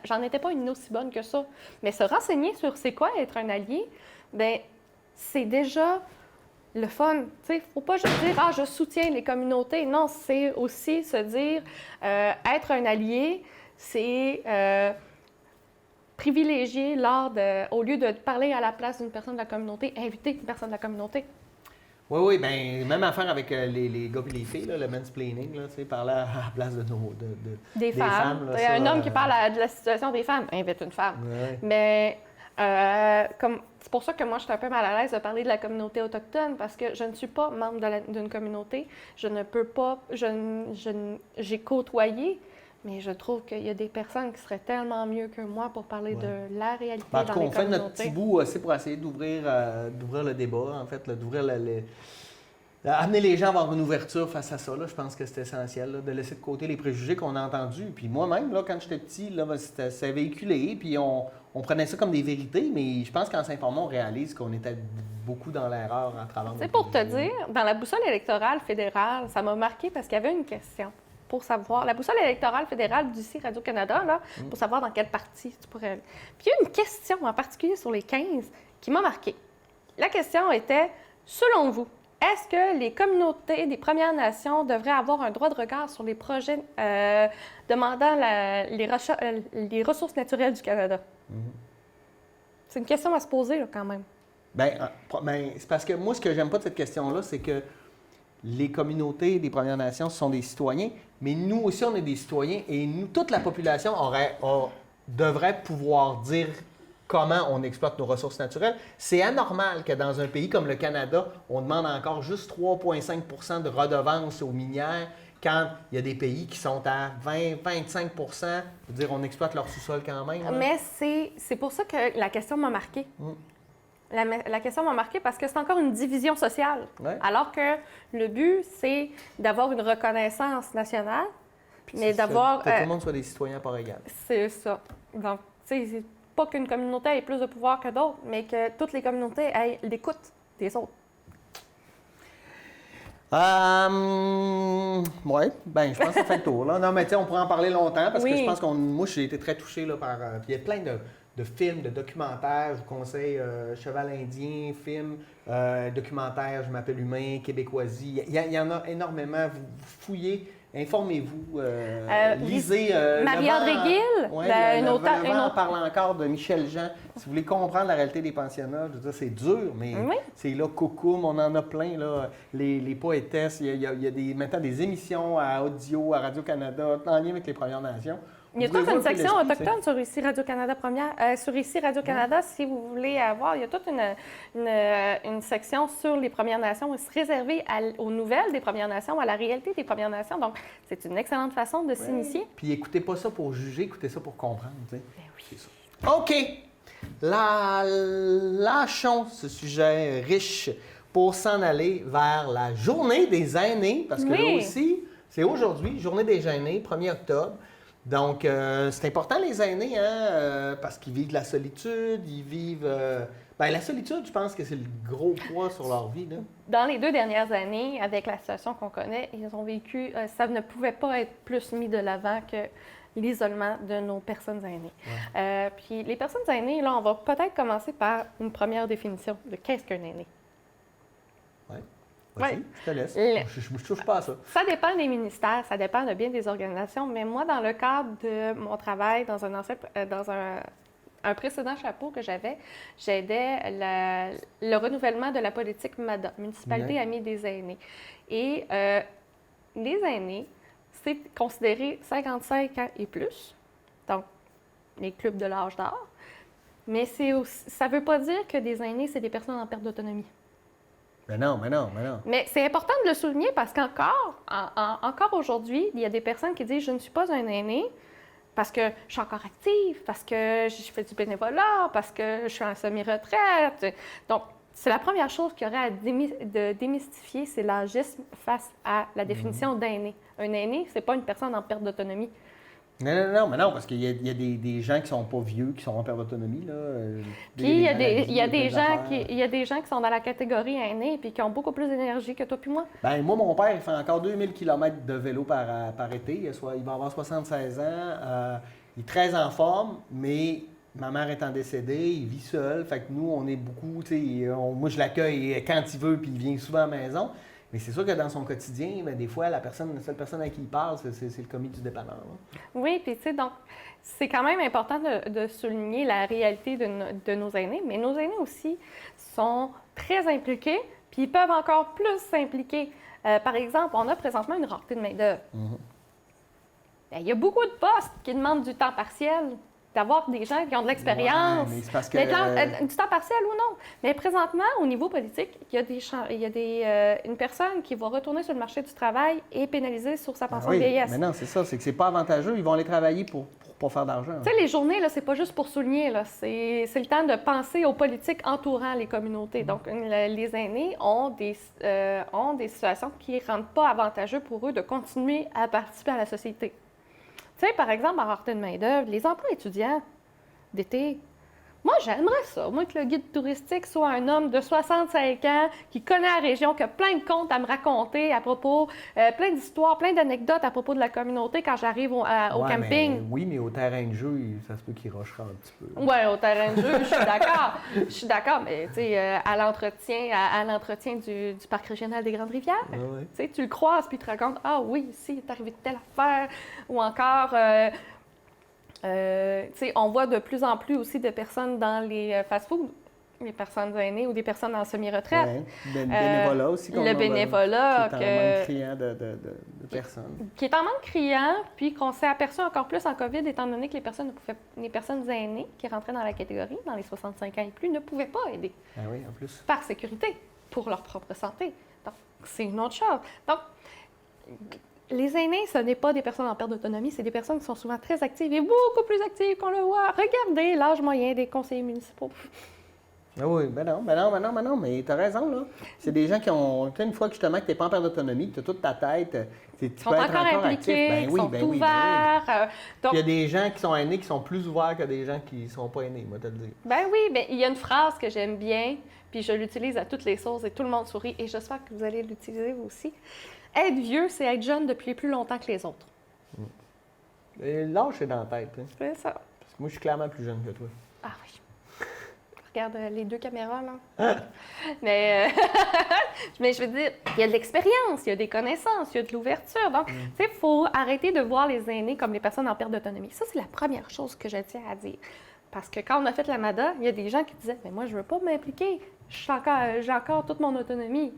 j'en étais pas une aussi bonne que ça. Mais se renseigner sur c'est quoi être un allié, bien, c'est déjà le fun. Tu sais, faut pas juste dire « Ah, je soutiens les communautés ». Non, c'est aussi se dire être un allié, c'est privilégier au lieu de parler à la place d'une personne de la communauté, inviter une personne de la communauté. Oui, bien, même affaire avec les gars et les filles, là, le mansplaining, là, tu sais, parler à la place de Des femmes. là, Un ça, homme qui parle de la situation des femmes, invite une femme. Ouais. Mais c'est pour ça que moi, je suis un peu mal à l'aise de parler de la communauté autochtone, parce que je ne suis pas membre d'une communauté. Je ne peux pas... J'ai côtoyé, mais je trouve qu'il y a des personnes qui seraient tellement mieux que moi pour parler de la réalité En dans tout cas, les on fait communautés. notre petit bout aussi pour essayer d'ouvrir le débat, en fait, là, d'ouvrir amener les gens à avoir une ouverture face à ça. Là, je pense que c'est essentiel, là, de laisser de côté les préjugés qu'on a entendus. Puis moi-même, là, quand j'étais petit, là, c'était véhiculé, puis on prenait ça comme des vérités, mais je pense qu'en s'informant, on réalise qu'on était beaucoup dans l'erreur en travers. Tu sais, pour te dire, dans la boussole électorale fédérale, ça m'a marqué parce qu'il y avait une question pour savoir. La boussole électorale fédérale d'ici Radio-Canada, là, pour savoir dans quel parti tu pourrais aller. Puis il y a une question en particulier sur les 15 qui m'a marqué. La question était, selon vous, est-ce que les communautés des Premières Nations devraient avoir un droit de regard sur les projets demandant les ressources naturelles du Canada? C'est une question à se poser, là, quand même. Bien, c'est parce que moi, ce que j'aime pas de cette question-là, c'est que les communautés des Premières Nations sont des citoyens, mais nous aussi, on est des citoyens et nous, toute la population devrait pouvoir dire comment on exploite nos ressources naturelles. C'est anormal que dans un pays comme le Canada, on demande encore juste 3,5 de redevances aux minières quand il y a des pays qui sont à 20-25 Je veux dire, on exploite leur sous-sol quand même. Là. Mais c'est pour ça que la question m'a marquée. La question m'a marquée parce que c'est encore une division sociale. Ouais. Alors que le but, c'est d'avoir une reconnaissance nationale, mais d'avoir... Que tout le monde soit des citoyens à part égale. C'est ça. Donc, tu sais, c'est pas qu'une communauté ait plus de pouvoir que d'autres, mais que toutes les communautés aient l'écoute des autres. Oui, bien, je pense que ça fait le tour. Là. Non, mais tu sais, on pourrait en parler longtemps parce que Oui. je pense moi, j'ai été très touché là, par. Puis il y a plein de films, de documentaires. Je vous conseille Cheval Indien, film, documentaire, Je m'appelle Humain, Québécoisie. Il y en a énormément. Vous fouillez, informez-vous, lisez. Marie-André Gill, une auteure. Le vent parle encore de Michel Jean. Si vous voulez comprendre la réalité des pensionnats, je veux dire, c'est dur, mais c'est là, Coucoum, on en a plein, là. Les poétesses, il y a maintenant des émissions à audio, à Radio-Canada, en lien avec les Premières Nations. Il y a toute une section autochtone sur ici Radio-Canada sur ici Radio-Canada, si vous voulez voir. Il y a toute une section sur les Premières Nations réservée aux nouvelles des Premières Nations, à la réalité des Premières Nations. Donc, c'est une excellente façon de s'initier. Puis écoutez pas ça pour juger, écoutez ça pour comprendre. Tu sais. Ben oui. C'est ça. OK! Lâchons ce sujet riche pour s'en aller vers la Journée des aînés, parce que là aussi, c'est aujourd'hui, Journée des aînés, 1er octobre. Donc, c'est important, les aînés, parce qu'ils vivent de la solitude, ils vivent... la solitude, je pense que c'est le gros poids sur leur vie. Là. Dans les 2 dernières années, avec la situation qu'on connaît, ils ont vécu... ça ne pouvait pas être plus mis de l'avant que l'isolement de nos personnes aînées. Ouais. Puis les personnes aînées, là, on va peut-être commencer par une première définition de qu'est-ce qu'un aîné. Oui. Vas-y, je te laisse. Je ne touche pas à ça. Ça dépend des ministères, ça dépend de bien des organisations, mais moi, dans le cadre de mon travail dans un précédent chapeau que j'avais, j'aidais le renouvellement de la politique MADA, Municipalité Amie des aînés. Et les aînés, c'est considéré 55 ans et plus, donc les clubs de l'âge d'or, mais ça ne veut pas dire que des aînés, c'est des personnes en perte d'autonomie. Mais non. Mais c'est important de le souligner parce qu'encore aujourd'hui, il y a des personnes qui disent « je ne suis pas un aîné parce que je suis encore active, parce que je fais du bénévolat, parce que je suis en semi-retraite. » Donc, c'est la première chose qu'il y aurait à démystifier, c'est l'âgisme face à la définition d'aîné. Un aîné, c'est pas une personne en perte d'autonomie. Non, mais non, parce qu'il y a des gens qui sont pas vieux, qui sont en perte d'autonomie, là. Puis il y a des gens qui sont dans la catégorie aînée puis qui ont beaucoup plus d'énergie que toi puis moi. Ben moi, mon père, il fait encore 2000 km de vélo par été. Il va avoir 76 ans. Il est très en forme, mais ma mère étant décédée, il vit seul. Fait que nous, on est beaucoup, moi, je l'accueille quand il veut, puis il vient souvent à la maison. Mais c'est sûr que dans son quotidien, bien, des fois, la seule personne à qui il parle, c'est le commis du dépanneur. Là. Oui, puis tu sais, donc, c'est quand même important de souligner la réalité de nos aînés, mais nos aînés aussi sont très impliqués, puis ils peuvent encore plus s'impliquer. Par exemple, on a présentement une rareté de main-d'œuvre. Bien, il y a beaucoup de postes qui demandent du temps partiel. D'avoir des gens qui ont de l'expérience, mais c'est parce que, du temps partiel ou non. Mais présentement, au niveau politique, il y a une personne qui va retourner sur le marché du travail et pénaliser sur sa pension de vieillesse. Mais non, c'est ça, c'est que c'est pas avantageux. Ils vont aller travailler pour pas faire d'argent. Tu sais, les journées, là, c'est pas juste pour souligner, là, c'est le temps de penser aux politiques entourant les communautés. Donc, les aînés ont des situations qui ne rendent pas avantageux pour eux de continuer à participer à la société. Tu sais, par exemple, en rareté de main-d'œuvre, les emplois étudiants d'été, moi, j'aimerais ça. Moi, que le guide touristique soit un homme de 65 ans qui connaît la région, qui a plein de contes à me raconter à propos, plein d'histoires, plein d'anecdotes à propos de la communauté quand j'arrive au camping. Mais au terrain de jeu, ça se peut qu'il rushera un petit peu. Oui, au terrain de jeu, je suis d'accord. Je suis d'accord, mais tu sais, à l'entretien du Parc régional des Grandes-Rivières, tu sais, tu le croises puis tu te racontes « Ah oui, ici, il est arrivé telle affaire » ou encore... on voit de plus en plus aussi de personnes dans les fast-foods, les personnes aînées ou des personnes en semi-retraite. Oui, le bénévolat aussi. Le bénévolat. Qui est en manque criant de personnes. Qui est en manque criant, puis qu'on s'est aperçu encore plus en COVID, étant donné que les personnes aînées qui rentraient dans la catégorie, dans les 65 ans et plus, ne pouvaient pas aider. Ah oui, en plus. Par sécurité, pour leur propre santé. Donc, c'est une autre chose. Donc, les aînés, ce n'est pas des personnes en perte d'autonomie, c'est des personnes qui sont souvent très actives et beaucoup plus actives qu'on le voit. Regardez l'âge moyen des conseillers municipaux. Ah oui, ben non, mais t'as raison, là. C'est des gens qui ont, une fois que justement que t'es pas en perte d'autonomie, que t'as toute ta tête, tu sont peux être encore impliqués, actif. sont ouverts. Donc, il y a des gens qui sont aînés qui sont plus ouverts que des gens qui sont pas aînés, moi, te le dire. Ben oui, mais il y a une phrase que j'aime bien, puis je l'utilise à toutes les sauces et tout le monde sourit, et j'espère que vous allez l'utiliser vous aussi. Être vieux, c'est être jeune depuis plus longtemps que les autres. L'âge, c'est dans la tête. Hein. C'est ça. Parce que moi, je suis clairement plus jeune que toi. Ah oui. Regarde les deux caméras, là. Mais je veux dire, il y a de l'expérience, il y a des connaissances, il y a de l'ouverture. Donc, tu sais, il faut arrêter de voir les aînés comme les personnes en perte d'autonomie. Ça, c'est la première chose que je tiens à dire. Parce que quand on a fait la MADA, il y a des gens qui disaient « Mais moi, je ne veux pas m'impliquer. J'ai encore toute mon autonomie. »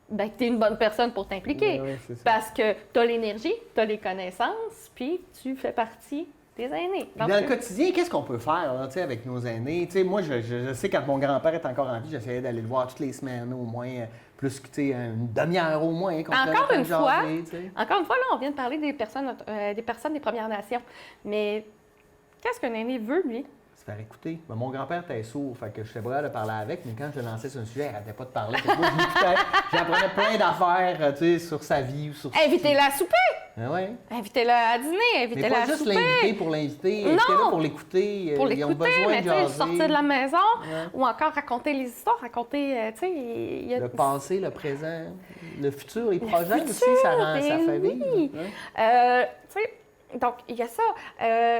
Bien, tu es une bonne personne pour t'impliquer. Oui, parce que tu as l'énergie, tu as les connaissances, puis tu fais partie des aînés. Donc, dans le quotidien, qu'est-ce qu'on peut faire là, avec nos aînés? Moi, je sais, quand mon grand-père était encore en vie, j'essayais d'aller le voir toutes les semaines, au moins, plus que une demi-heure au moins. Encore une fois, là, on vient de parler des personnes des Premières Nations. Mais qu'est-ce qu'un aîné veut, lui? Se faire écouter. Ben, mon grand-père était sourd, fait que je sais pas de parler avec, mais quand je lançais sur un sujet, il n'arrêtait pas de parler. Moi, je l'écoutais, j'apprenais plein d'affaires sur sa vie ou sur... Invitez-le à souper! Ben ouais. Invitez-le à dîner, invitez-le à souper. Mais pas juste l'inviter pour l'inviter, invitez-le pour l'écouter. Pour ils ont l'écouter, besoin mais de jaser. sortir de la maison ou encore raconter les histoires, raconter, tu sais... Le passé, le présent, le futur, les projets aussi, ça fait vivre. Oui. Tu sais, donc, il y a ça.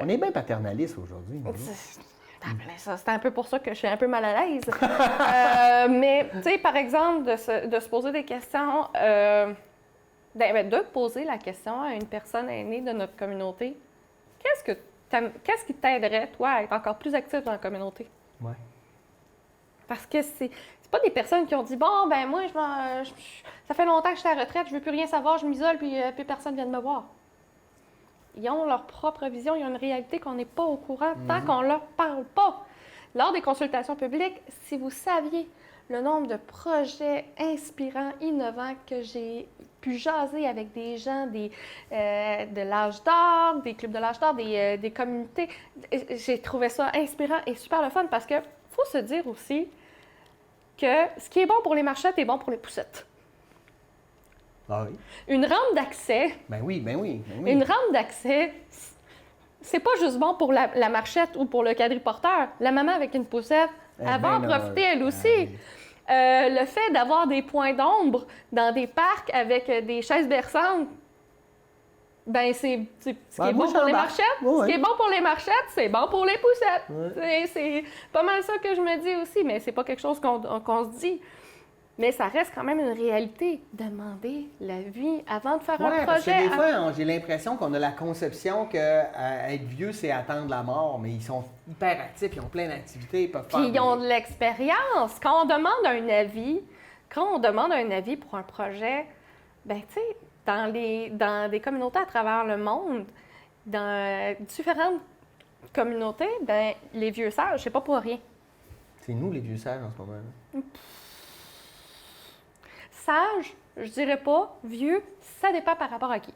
On est bien paternaliste aujourd'hui. C'est un peu pour ça que je suis un peu mal à l'aise. Mais, tu sais, par exemple, de se poser des questions, de poser la question à une personne aînée de notre communauté, qu'est-ce qui t'aiderait, toi, à être encore plus actif dans la communauté? Oui. Parce que c'est pas des personnes qui ont dit, bon, ben moi, ça fait longtemps que je suis à la retraite, je veux plus rien savoir, je m'isole, puis personne vient de me voir. Ils ont leur propre vision, ils ont une réalité qu'on n'est pas au courant tant qu'on ne leur parle pas. Lors des consultations publiques, si vous saviez le nombre de projets inspirants, innovants que j'ai pu jaser avec des gens de l'âge d'or, des clubs de l'âge d'or, des communautés, j'ai trouvé ça inspirant et super le fun parce que faut se dire aussi, que ce qui est bon pour les marchettes est bon pour les poussettes. Ah oui. Une rampe d'accès, Ben oui, ben oui, ben oui. une rampe d'accès, c'est pas juste bon pour la marchette ou pour le quadriporteur. La maman avec une poussette, elle va en profiter elle aussi. Le fait d'avoir des points d'ombre dans des parcs avec des chaises berçantes, ben c'est ce qui est bon pour les marchettes. Ce qui est bon pour les marchettes, c'est bon pour les poussettes. C'est pas mal ça que je me dis aussi, mais c'est pas quelque chose qu'on se dit. Mais ça reste quand même une réalité. Demander l'avis avant de faire un projet. Parce que des fois, j'ai l'impression qu'on a la conception qu'être vieux, c'est attendre la mort, mais ils sont hyper actifs, ils ont plein d'activités, ils peuvent faire... Puis ils ont de l'expérience. Quand on demande un avis pour un projet, ben tu sais, dans des communautés à travers le monde, dans différentes communautés, ben les vieux sages, c'est pas pour rien. C'est nous les vieux sages en ce moment. Sage, je dirais pas. Vieux, ça dépend par rapport à qui.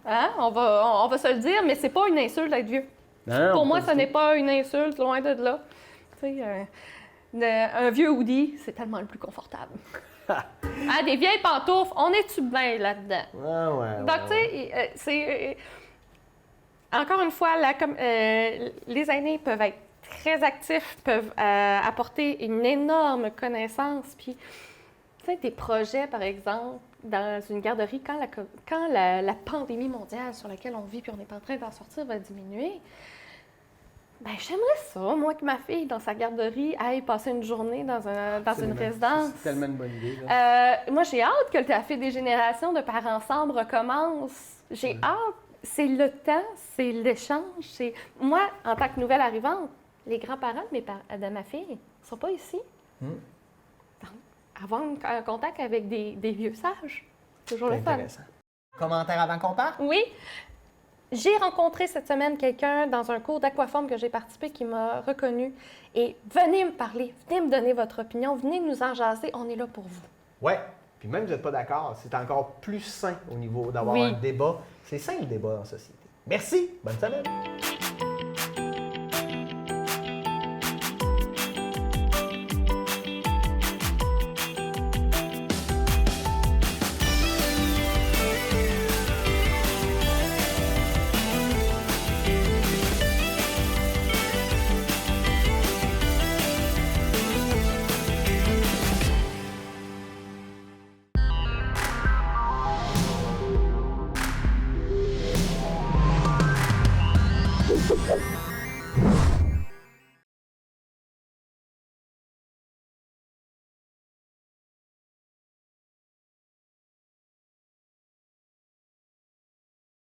Hein? On va se le dire, mais c'est pas une insulte d'être vieux. Non, pour moi, ce n'est pas une insulte, loin de là. Tu sais, un vieux hoodie, c'est tellement le plus confortable. Des vieilles pantoufles, on est-tu bien là-dedans? Donc, tu sais, c'est... encore une fois, les aînés peuvent être très actifs, peuvent apporter une énorme connaissance, puis... Tu sais, des projets, par exemple, dans une garderie, quand la pandémie mondiale sur laquelle on vit puis on n'est pas en train d'en sortir va diminuer, ben j'aimerais ça, moi, que ma fille, dans sa garderie, aille passer une journée dans une résidence. C'est tellement une bonne idée. Là. Moi, j'ai hâte que le café des générations de parents ensemble recommence. J'ai hâte. C'est le temps, c'est l'échange. Moi, en tant que nouvelle arrivante, les grands-parents de ma fille ne sont pas ici. Avoir un contact avec des vieux sages, c'est toujours le fun. Commentaire avant qu'on parte? Oui. J'ai rencontré cette semaine quelqu'un dans un cours d'aquaforme que j'ai participé qui m'a reconnue. Et venez me parler, venez me donner votre opinion, venez nous en jaser, on est là pour vous. Ouais. Puis même si vous n'êtes pas d'accord, c'est encore plus sain au niveau d'avoir un débat. C'est sain le débat en société. Merci. Bonne semaine.